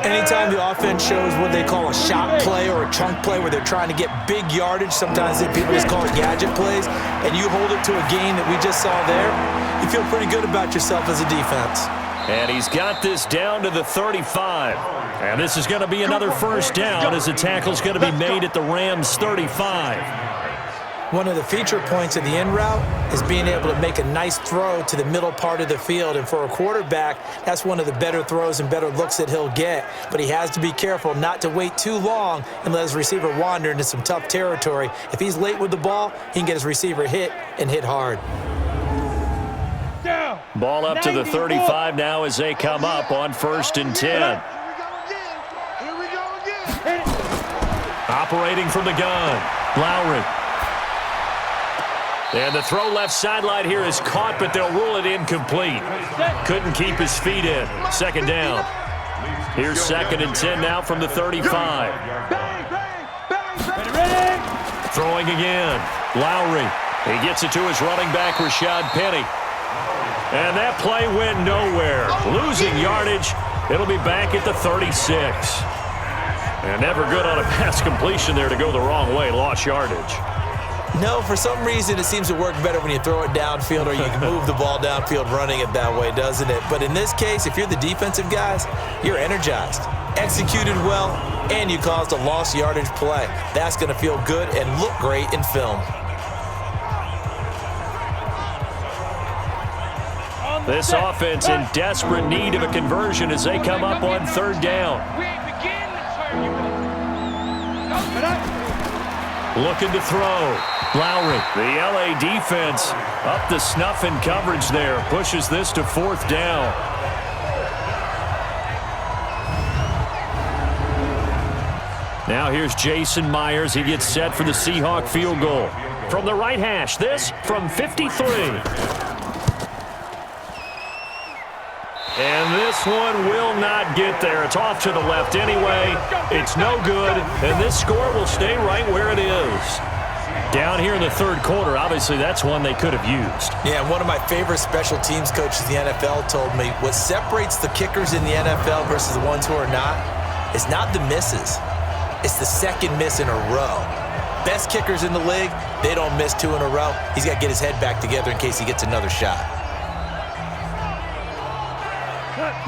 Anytime the offense shows what they call a shot play or a chunk play where they're trying to get big yardage, sometimes people just call it gadget plays, and you hold it to a gain that we just saw there, you feel pretty good about yourself as a defense. And he's got this down to the 35. And this is going to be another 1st down as the tackle's going to be made at the Rams' 35. One of the feature points of the in route is being able to make a nice throw to the middle part of the field. And for a quarterback, that's one of the better throws and better looks that he'll get. But he has to be careful not to wait too long and let his receiver wander into some tough territory. If he's late with the ball, he can get his receiver hit and hit hard. Ball up to the 35 now as they come up on 1st and 10. Here we go again. Operating from the gun, Lowry. And the throw left sideline here is caught, but they'll rule it incomplete. Couldn't keep his feet in. 2nd down. Here's 2nd and 10 now from the 35. Throwing again. Lowry. He gets it to his running back, Rashad Penny. And that play went nowhere. Losing yardage. It'll be back at the 36. And never good on a pass completion there to go the wrong way. Lost yardage. No, for some reason it seems to work better when you throw it downfield or you can move the ball downfield running it that way, doesn't it? But in this case, if you're the defensive guys, you're energized, executed well, and you caused a lost yardage play. That's going to feel good and look great in film. This offense in desperate need of a conversion as they come up on 3rd down. Looking to throw. Lowry. The LA defense up the snuff in coverage there. Pushes this to 4th down. Now here's Jason Myers. He gets set for the Seahawk field goal. From the right hash, this from 53. And this one will not get there. It's off to the left anyway. It's no good, and this score will stay right where it is. Down here in the 3rd quarter, obviously that's one they could have used. Yeah, one of my favorite special teams coaches in the NFL told me what separates the kickers in the NFL versus the ones who are not is not the misses. It's the 2nd miss in a row. Best kickers in the league, they don't miss 2 in a row. He's got to get his head back together in case he gets another shot.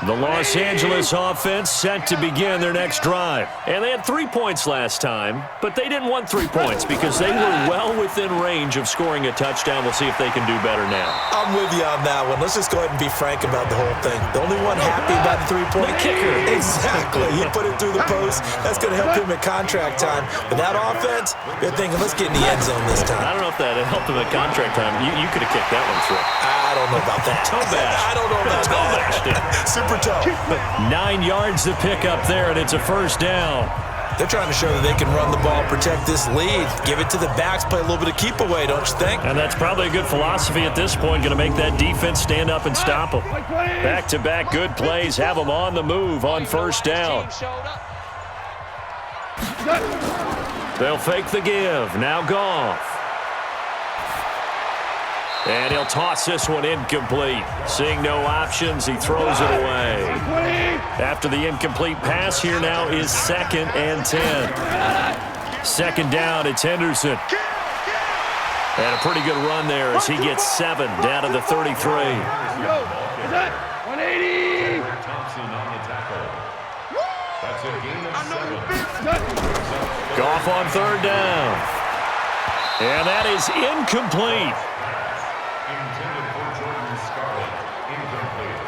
The Los Angeles offense set to begin their next drive. And they had 3 points last time, but they didn't want 3 points because they were well within range of scoring a touchdown. We'll see if they can do better now. I'm with you on that one. Let's just go ahead and be frank about the whole thing. The only one happy about the three-point kicker. Exactly. He put it through the post. That's going to help him at contract time. But that offense, they're thinking, let's get in the end zone this time. I don't know if that helped him at contract time. You could have kicked that one through. I don't know about that. Toe bash. I don't know about that. Super toe. 9 yards to pick up there, and it's a first down. They're trying to show that they can run the ball, protect this lead, give it to the backs, play a little bit of keep away, don't you think? And that's probably a good philosophy at this point, going to make that defense stand up and stop them. Back-to-back good plays, have them on the move on first down. They'll fake the give. Now Goff. And he'll toss this one incomplete. Seeing no options, he throws it away. After the incomplete pass, here now is 2nd and 10. Second down, it's Henderson. And a pretty good run there as he gets 7 down to the 33. 180. Thompson on the tackle. That's a gain of 7. Goff on third down. And that is incomplete. Intended for Jordan Scarlett. Incomplete.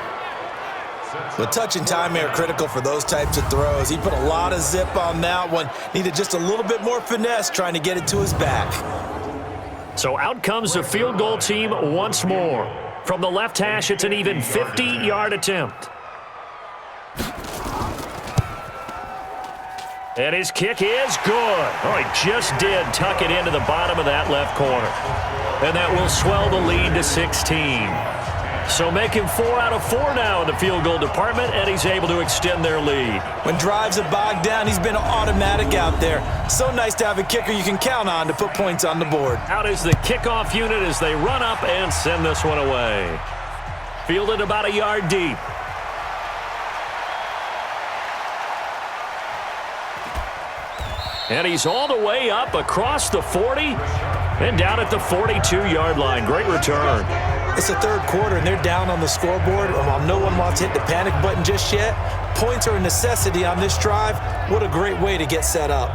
But touch and timing are critical for those types of throws. He put a lot of zip on that one. Needed just a little bit more finesse trying to get it to his back. So out comes the field goal team once more. From the left hash, it's an even 50-yard attempt. And his kick is good. Oh, he just did tuck it into the bottom of that left corner. And that will swell the lead to 16. So make him 4 out of 4 now in the field goal department, and he's able to extend their lead. When drives have bogged down, he's been automatic out there. So nice to have a kicker you can count on to put points on the board. Out is the kickoff unit as they run up and send this one away. Fielded about a yard deep. And he's all the way up across the 40 and down at the 42-yard line. Great return. It's the third quarter, and they're down on the scoreboard. While no one wants to hit the panic button just yet, points are a necessity on this drive. What a great way to get set up.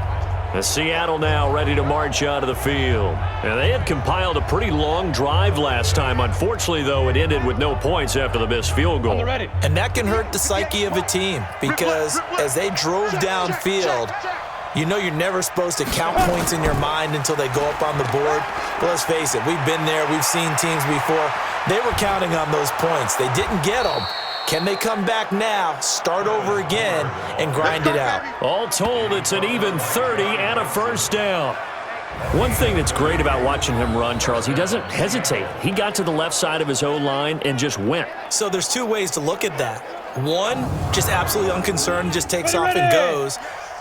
And Seattle now ready to march out of the field. And they had compiled a pretty long drive last time. Unfortunately, though, it ended with no points after the missed field goal. And that can hurt the psyche of a team because as they drove downfield, you know you're never supposed to count points in your mind until they go up on the board. But let's face it, we've been there. We've seen teams before. They were counting on those points. They didn't get them. Can they come back now, start over again, and grind it out? All told, it's an even 30 and a first down. One thing that's great about watching him run, Charles, he doesn't hesitate. He got to the left side of his O-line and just went. So there's two ways to look at that. One, just absolutely unconcerned, just takes off and goes.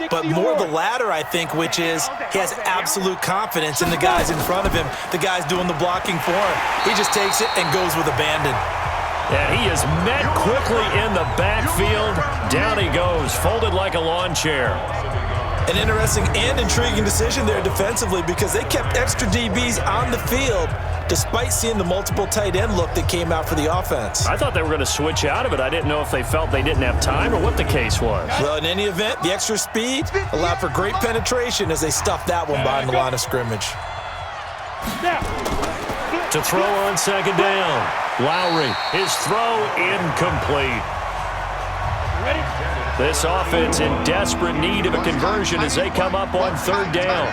But more the latter, I think, which is he has absolute confidence in the guys in front of him, the guys doing the blocking for him. He just takes it and goes with abandon. Yeah, he is met quickly in the backfield. Down he goes, folded like a lawn chair. An interesting and intriguing decision there defensively because they kept extra DBs on the field despite seeing the multiple tight end look that came out for the offense. I thought they were going to switch out of it. I didn't know if they felt they didn't have time or what the case was. Well, in any event, the extra speed allowed for great penetration as they stuffed that one behind the line of scrimmage. To throw on second down, Lowry, his throw incomplete. This offense in desperate need of a conversion as they come up on third down.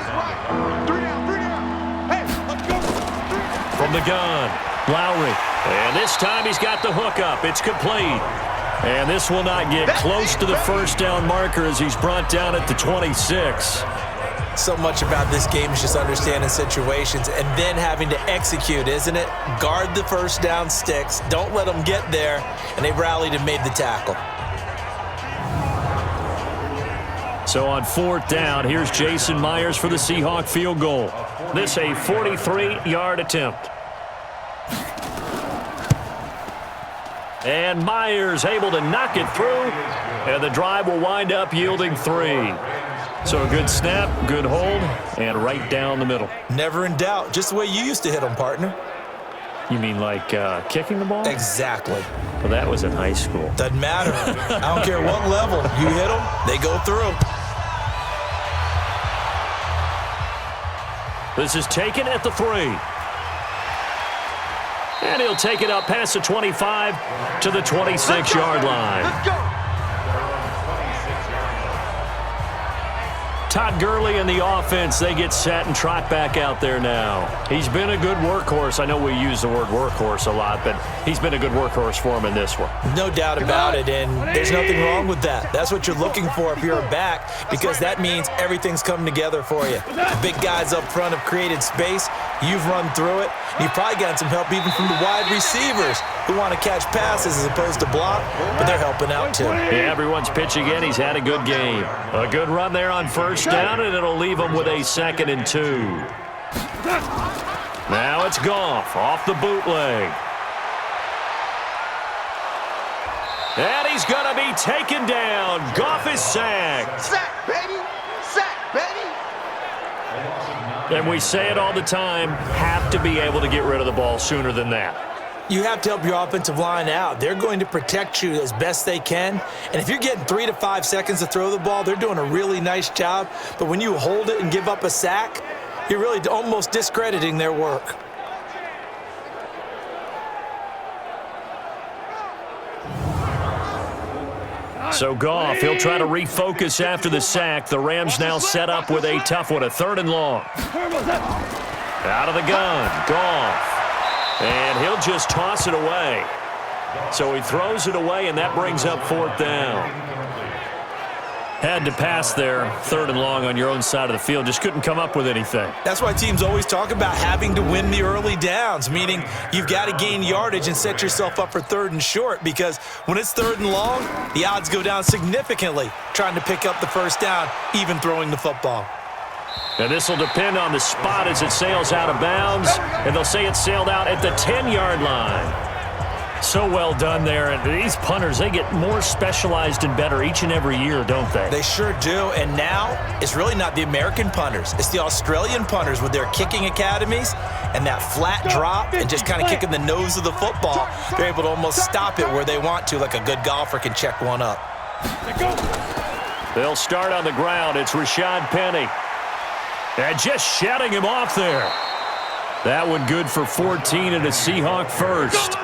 From the gun, Lowry. And this time he's got the hook up. It's complete. And this will not get close to the first down marker as he's brought down at the 26. So much about this game is just understanding situations and then having to execute, isn't it? Guard the first down sticks. Don't let them get there. And they rallied and made the tackle. So on fourth down, here's Jason Myers for the Seahawk field goal. This a 43-yard attempt. And Myers able to knock it through, and the drive will wind up yielding 3. So a good snap, good hold, and right down the middle. Never in doubt. Just the way you used to hit them, partner. You mean like kicking the ball? Exactly. Well, that was in high school. Doesn't matter. I don't care what level. You hit them, they go through. This is taken at the 3. And he'll take it up past the 25 to the 26-yard line. Let's go. Todd Gurley and the offense, they get set and trot back out there now. He's been a good workhorse. I know we use the word workhorse a lot, but he's been a good workhorse for him in this one. No doubt about it, and there's nothing wrong with that. That's what you're looking for if you're a back, because that means everything's coming together for you. The big guys up front have created space. You've run through it. You've probably gotten some help even from the wide receivers who want to catch passes as opposed to block, but they're helping out too. Yeah, everyone's pitching in. He's had a good game. A good run there on first down, and it'll leave him with a 2nd and 2. Now it's Goff off the bootleg. And he's going to be taken down. Goff is sacked. Sack, baby. Sack, baby. And we say it all the time, have to be able to get rid of the ball sooner than that. You have to help your offensive line out. They're going to protect you as best they can. And if you're getting 3 to 5 seconds to throw the ball, they're doing a really nice job. But when you hold it and give up a sack, you're really almost discrediting their work. So Goff, he'll try to refocus after the sack. The Rams now set up with a tough one, a 3rd and long. Out of the gun, Goff. And he'll just toss it away. So he throws it away, and that brings up 4th down. Had to pass there, 3rd and long on your own side of the field. Just couldn't come up with anything. That's why teams always talk about having to win the early downs, meaning you've got to gain yardage and set yourself up for 3rd and short, because when it's 3rd and long, the odds go down significantly trying to pick up the 1st down, even throwing the football. And this will depend on the spot as it sails out of bounds, and they'll say it sailed out at the 10-yard line. So well done there. And these punters, they get more specialized and better each and every year, don't they? They sure do. And now it's really not the American punters. It's the Australian punters with their kicking academies and that flat drop and just kind of kicking the nose of the football. They're able to almost stop it where they want to, like a good golfer can check one up. They'll start on the ground. It's Rashad Penny. And just shutting him off there. That one good for 14 and a Seahawk first.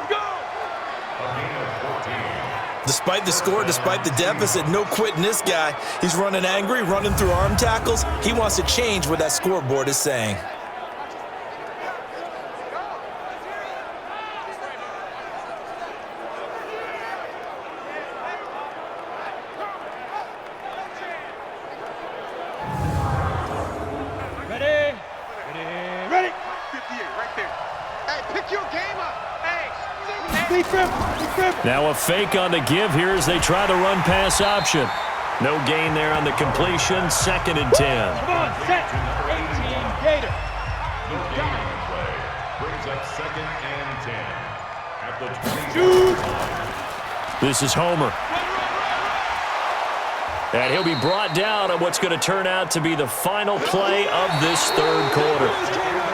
Despite the score, despite the deficit, no quitting this guy. He's running angry, running through arm tackles. He wants to change what that scoreboard is saying. Now a fake on the give here as they try to run pass option. No gain there on the completion. 2nd and 10. Come on, set. 18, Gator. The game play brings up 2nd and 10 at the 20-yard line. This is Homer. And he'll be brought down on what's going to turn out to be the final play of this 3rd quarter.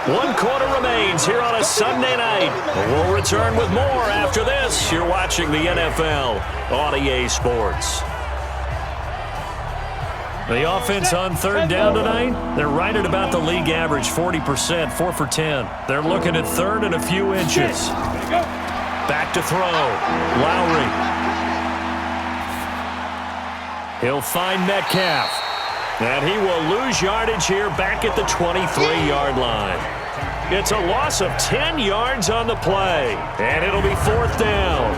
1 quarter remains here on a Sunday night. We'll return with more after this. You're watching the NFL on EA Sports. The offense on 3rd down tonight, they're right at about the league average, 40%, 4 for 10. They're looking at 3rd and a few inches. Back to throw. Lowry. He'll find Metcalf. And he will lose yardage here back at the 23-yard line. It's a loss of 10 yards on the play. And it'll be 4th down.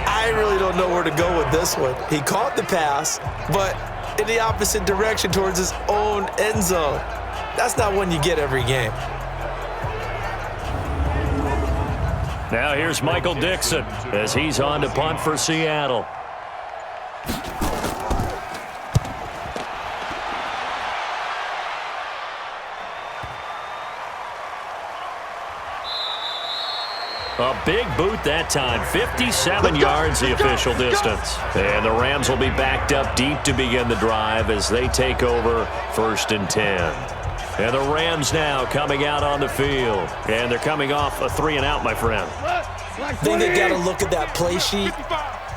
I really don't know where to go with this one. He caught the pass, but in the opposite direction towards his own end zone. That's not one you get every game. Now here's Michael Dixon as he's on to punt for Seattle. A big boot that time, 57 yards the official distance. And the Rams will be backed up deep to begin the drive as they take over 1st and 10. And the Rams now coming out on the field. And they're coming off a 3-and-out, my friend. I think they got to look at that play sheet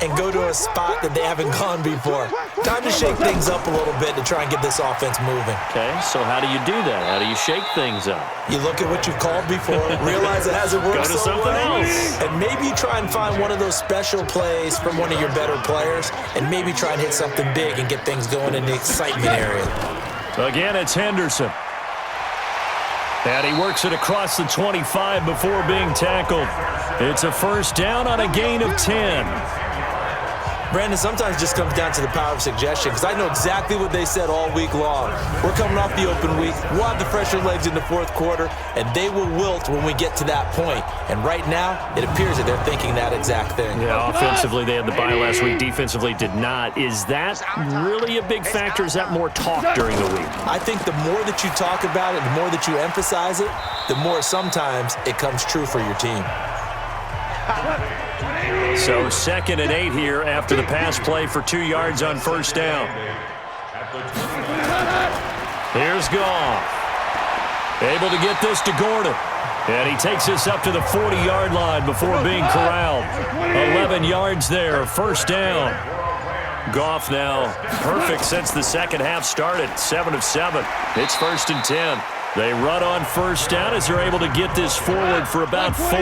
and go to a spot that they haven't gone before. Time to shake things up a little bit to try and get this offense moving. Okay, so how do you do that? How do you shake things up? You look at what you've called before, realize it hasn't worked Go to so something well, else. and maybe try and find one of those special plays from one of your better players, and maybe try and hit something big and get things going in the excitement area. Again, it's Henderson. And he works it across the 25 before being tackled. It's a first down on a gain of 10. Brandon, sometimes it just comes down to the power of suggestion, because I know exactly what they said all week long. We're coming off the open week. We'll have the fresher legs in the fourth quarter, and they will wilt when we get to that point. And right now, it appears that they're thinking that exact thing. Yeah, offensively, they had the bye last week. Defensively, did not. Is that really a big factor? Is that more talk during the week? I think the more that you talk about it, the more that you emphasize it, the more sometimes it comes true for your team. So 2nd and 8 here after the pass play for 2 yards on first down. Here's Goff. Able to get this to Gordon. And he takes this up to the 40-yard line before being corralled. 11 yards there, first down. Goff now perfect since the second half started, 7 of 7. It's 1st and 10. They run on first down as they're able to get this forward for about 4.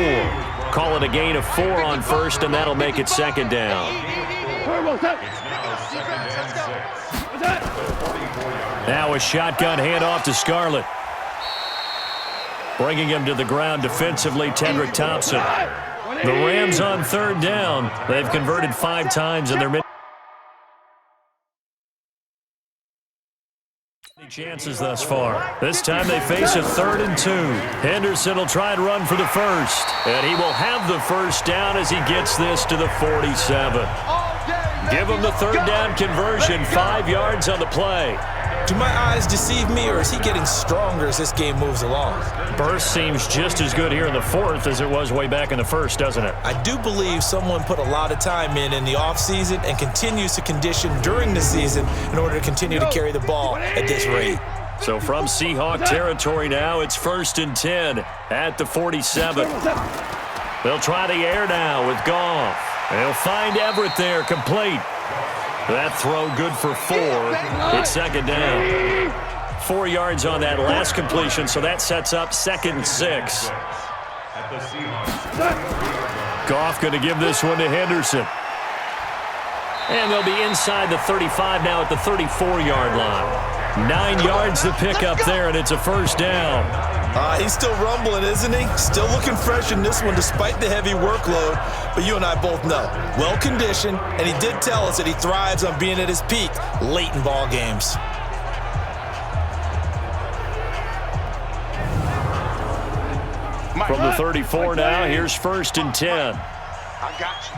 Call it a gain of 4 on first, and that'll make it 2nd down. Now a shotgun handoff to Scarlett. Bringing him to the ground defensively, Tedrick Thompson. The Rams on 3rd down. They've converted 5 times in their chances thus far. This time they face a 3rd and 2. Henderson will try and run for the first. And he will have the first down as he gets this to the 47. Give him the 3rd down conversion, 5 yards on the play. Do my eyes deceive me, or is he getting stronger as this game moves along? Burst seems just as good here in the 4th as it was way back in the 1st, doesn't it? I do believe someone put a lot of time in the offseason and continues to condition during the season in order to continue to carry the ball at this rate. So from Seahawk territory now, it's 1st and 10 at the 47. They'll try the air now with Goff. They'll find Everett there, complete. That throw good for 4. It's 2nd down. 4 yards on that last completion, so that sets up 2nd and 6. Goff going to give this one to Henderson. And they'll be inside the 35 now at the 34-yard line. 9 yards to pick up there, and it's a first down. He's still rumbling, isn't he? Still looking fresh in this one despite the heavy workload. But you and I both know, well-conditioned, and he did tell us that he thrives on being at his peak late in ball games. From the 34 now, here's 1st and 10. I got you.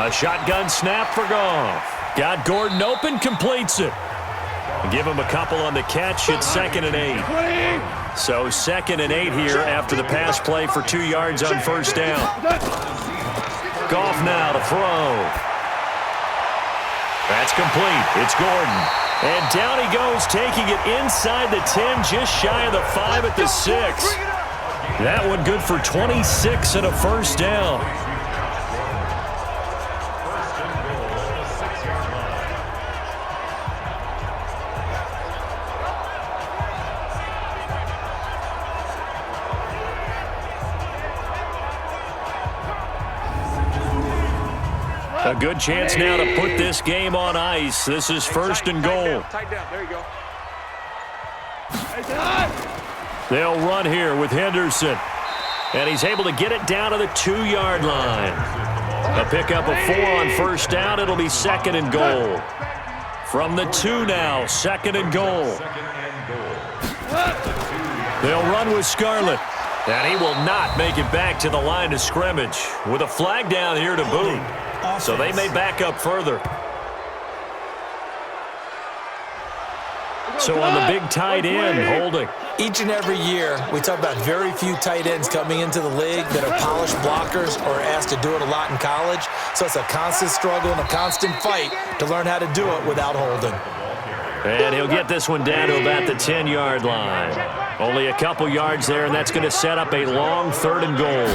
A shotgun snap for Goff. Got Gordon open, completes it. Give him a couple on the catch. It's 2nd and 8. So 2nd and 8 here after the pass play for 2 yards on first down. Goff now to throw. That's complete. It's Gordon. And down he goes, taking it inside the 10, just shy of the 5 at the 6. That one good for 26 and a first down. A good chance now to put this game on ice. This is 1st and goal. Tight down. There you go. They'll run here with Henderson. And he's able to get it down to the 2-yard line. A pickup of 4 on first down. It'll be 2nd and goal. From the 2 now, 2nd and goal. They'll run with Scarlett. And he will not make it back to the line of scrimmage with a flag down here to boot. So they may back up further. So on the big tight end, holding. Each and every year, we talk about very few tight ends coming into the league that are polished blockers or are asked to do it a lot in college. So it's a constant struggle and a constant fight to learn how to do it without holding. And he'll get this one down to about the 10-yard line. Only a couple yards there, and that's going to set up a long 3rd and goal.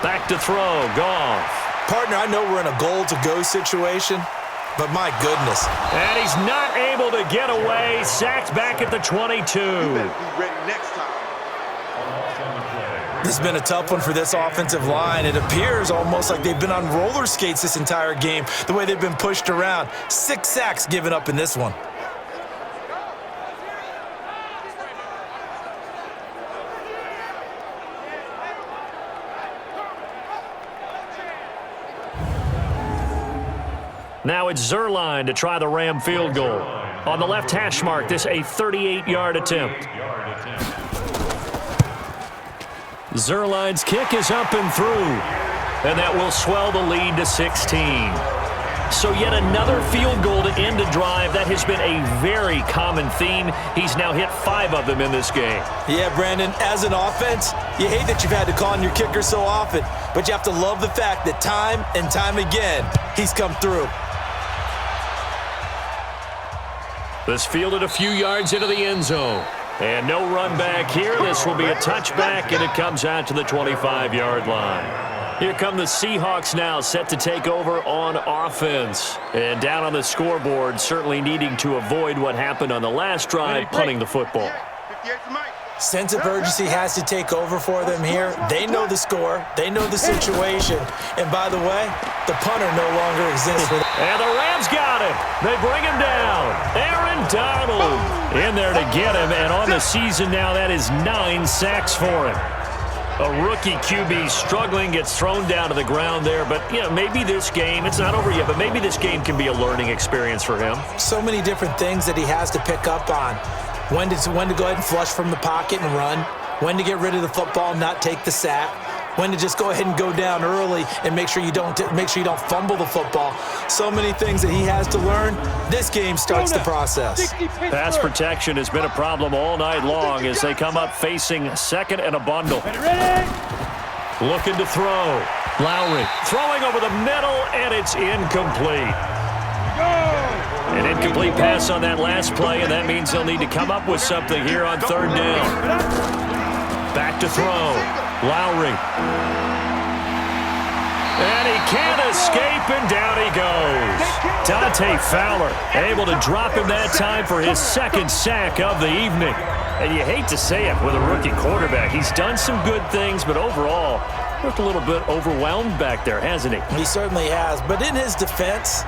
Back to throw, Goff. Partner, I know we're in a goal-to-go situation, but my goodness. And he's not able to get away. Sacked back at the 22. This has been a tough one for this offensive line. It appears almost like they've been on roller skates this entire game, the way they've been pushed around. 6 sacks given up in this one. Now it's Zerline to try the Ram field goal. On the left hash mark, this a 38-yard attempt. Zerline's kick is up and through, and that will swell the lead to 16. So yet another field goal to end a drive. That has been a very common theme. He's now hit 5 of them in this game. Yeah, Brandon, as an offense, you hate that you've had to call on your kicker so often, but you have to love the fact that time and time again, he's come through. This fielded a few yards into the end zone. And no run back here. This will be a touchback, and it comes out to the 25-yard line. Here come the Seahawks now, set to take over on offense. And down on the scoreboard, certainly needing to avoid what happened on the last drive, punting the football. Sense of urgency has to take over for them here. They know the score. They know the situation. And by the way, the punter no longer exists for them. And the Rams got him. They bring him down. Aaron Donald in there to get him. And on the season now, that is 9 sacks for him. A rookie QB struggling, gets thrown down to the ground there. But, you know, maybe this game, it's not over yet, but maybe this game can be a learning experience for him. So many different things that he has to pick up on. When to go ahead and flush from the pocket and run. When to get rid of the football and not take the sack. When to just go ahead and go down early and make sure you don't fumble the football. So many things that he has to learn. This game starts the process. Pass protection has been a problem all night long as they come up facing 2nd and a bundle. Looking to throw. Lowry throwing over the middle, and it's incomplete. An incomplete pass on that last play, and that means they'll need to come up with something here on 3rd down. Back to throw. Lowry. And he can't escape, and down he goes. Dante Fowler able to drop him that time for his 2nd sack of the evening. And you hate to say it with a rookie quarterback. He's done some good things, but overall, looked a little bit overwhelmed back there, hasn't he? He certainly has, but in his defense,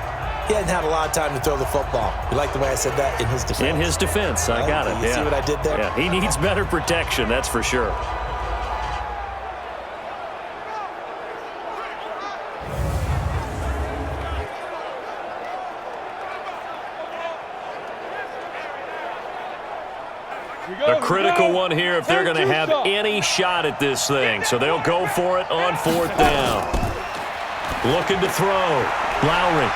he hadn't had a lot of time to throw the football. You like the way I said that? In his defense. In his defense, I got it. You see what I did there? Yeah, he needs better protection, that's for sure. A critical one here if they're going to have any shot at this thing. So they'll go for it on 4th down. Looking to throw. Lowry.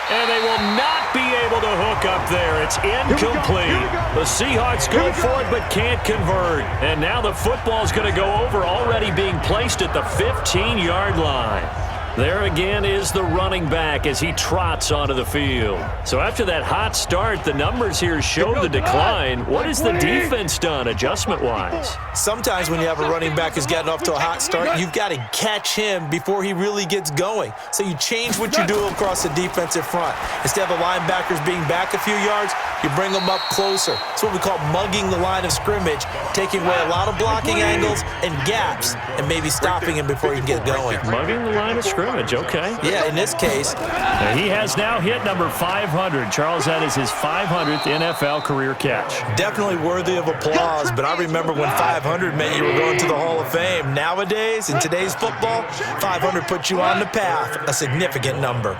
And they will not be able to hook up there. It's incomplete. The Seahawks go for it but can't convert. And now the football's going to go over, already being placed at the 15-yard line. There again is the running back as he trots onto the field. So after that hot start, the numbers here show the decline. What has the defense done adjustment-wise? Sometimes when you have a running back who's gotten off to a hot start, you've got to catch him before he really gets going. So you change what you do across the defensive front. Instead of the linebackers being back a few yards, you bring them up closer. It's what we call mugging the line of scrimmage, taking away a lot of blocking angles and gaps and maybe stopping him before he can get going. Mugging the line of scrimmage. Okay. Yeah, in this case. He has now hit number 500. Charles, that is his 500th NFL career catch. Definitely worthy of applause, but I remember when 500 meant you were going to the Hall of Fame. Nowadays, in today's football, 500 puts you on the path, a significant number.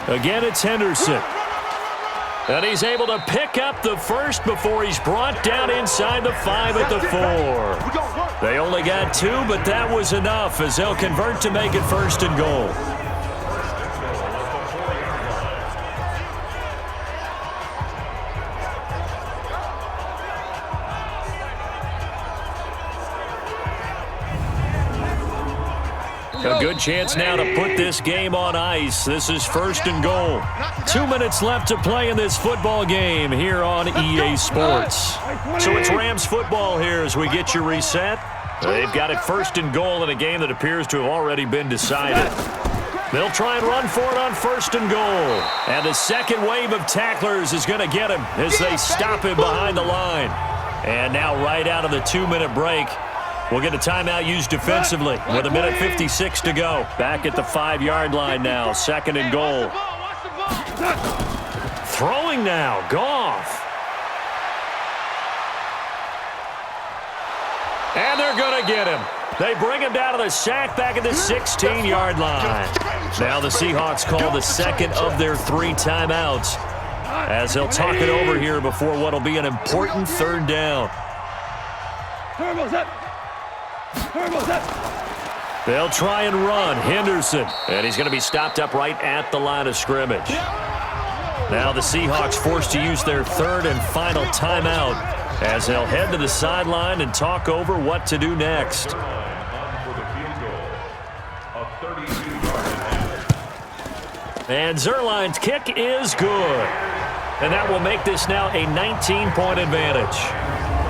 Again, it's Henderson. And he's able to pick up the first before he's brought down inside the 5 at the 4. They only got 2, but that was enough as they'll convert to make it 1st and goal. A good chance now to put this game on ice. This is 1st and goal. 2 minutes left to play in this football game here on EA Sports. So it's Rams football here as we get you reset. They've got it 1st and goal in a game that appears to have already been decided. They'll try and run for it on 1st and goal. And the second wave of tacklers is going to get him as they stop him behind the line. And now right out of the 2-minute break, we'll get a timeout used defensively with 1:56 to go. Back at the 5-yard line now, 2nd and goal. Throwing now, Goff. And they're going to get him. They bring him down to the sack back at the 16-yard line. Now the Seahawks call the second of their 3 timeouts as they'll talk it over here before what will be an important 3rd down. They'll try and run. Henderson. And he's going to be stopped up right at the line of scrimmage. Now the Seahawks forced to use their 3rd and final timeout as they'll head to the sideline and talk over what to do next. And Zerline's kick is good. And that will make this now a 19-point advantage.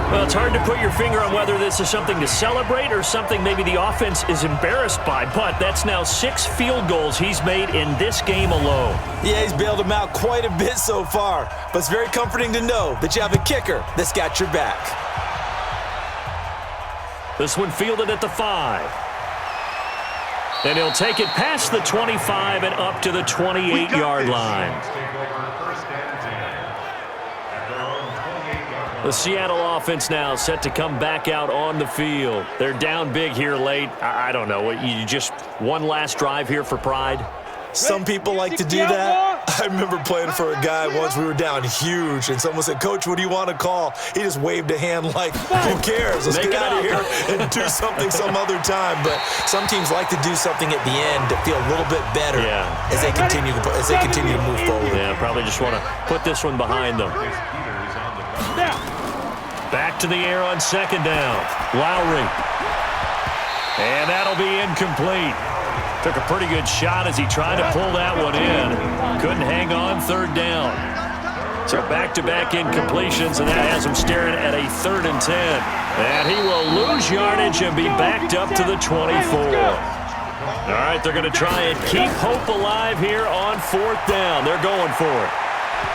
Well, it's hard to put your finger on whether this is something to celebrate or something maybe the offense is embarrassed by, but that's now 6 field goals he's made in this game alone. Yeah, he's bailed them out quite a bit so far, but it's very comforting to know that you have a kicker that's got your back. This one fielded at the 5. And he'll take it past the 25 and up to the 28-yard line. The Seattle offense now set to come back out on the field. They're down big here late. I don't know. You just one last drive here for pride? Some people like to do that. I remember playing for a guy once. We were down huge, and someone said, "Coach, what do you want to call?" He just waved a hand like, "Who cares? Let's get out of here and do something some other time." But some teams like to do something at the end to feel a little bit better as they continue to move forward. Yeah, probably just want to put this one behind them. Back to the air on 2nd down. Lowry. And that'll be incomplete. Took a pretty good shot as he tried to pull that one in. Couldn't hang on 3rd down. So back-to-back incompletions, and that has him staring at a 3rd and 10. And he will lose yardage and be backed up to the 24. All right, they're going to try and keep hope alive here on 4th down. They're going for it.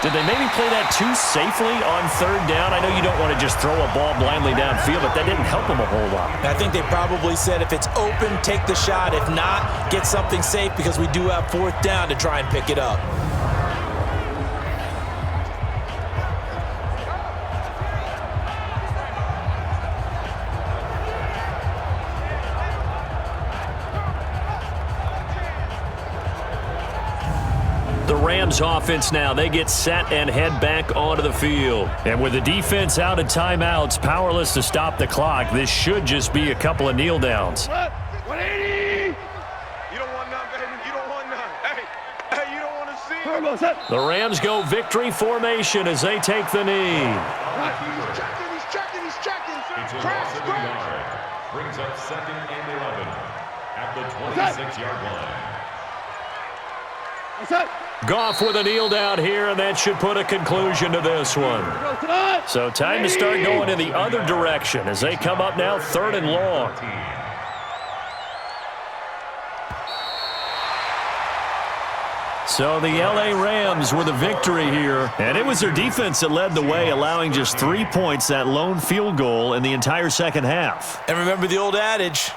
Did they maybe play that too safely on 3rd down? I know you don't want to just throw a ball blindly downfield, but that didn't help them a whole lot. I think they probably said if it's open, take the shot. If not, get something safe because we do have 4th down to try and pick it up. The Rams offense now, they get set and head back onto the field. And with the defense out of timeouts, powerless to stop the clock, this should just be a couple of kneel downs. 180! You don't want none, baby. You don't want none. Hey, you don't want to see it. The Rams go victory formation as they take the knee. He's checking. Crash. Brings up 2nd and 11 at the 26-yard line. Goff with a kneel down here, and that should put a conclusion to this one. So time to start going in the other direction as they come up now 3rd and long. So the LA Rams were the victory here, and it was their defense that led the way, allowing just 3 points, that lone field goal in the entire second half. And remember the old adage,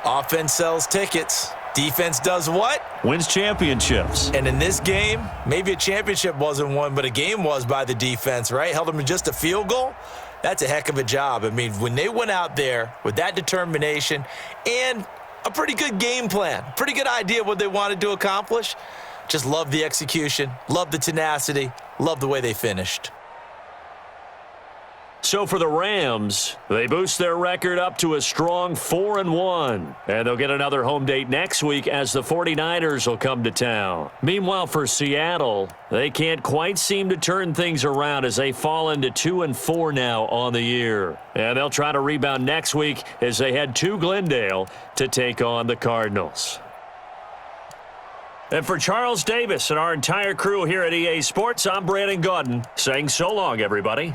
offense sells tickets. Defense does what? Wins championships. And in this game, maybe a championship wasn't won, but a game was by the defense, right? Held them to just a field goal. That's a heck of a job. I mean, when they went out there with that determination and a pretty good game plan, pretty good idea of what they wanted to accomplish, just love the execution, love the tenacity, love the way they finished. So for the Rams, they boost their record up to a strong 4-1. And they'll get another home date next week as the 49ers will come to town. Meanwhile, for Seattle, they can't quite seem to turn things around as they fall into 2-4 now on the year. And they'll try to rebound next week as they head to Glendale to take on the Cardinals. And for Charles Davis and our entire crew here at EA Sports, I'm Brandon Gaudin saying so long, everybody.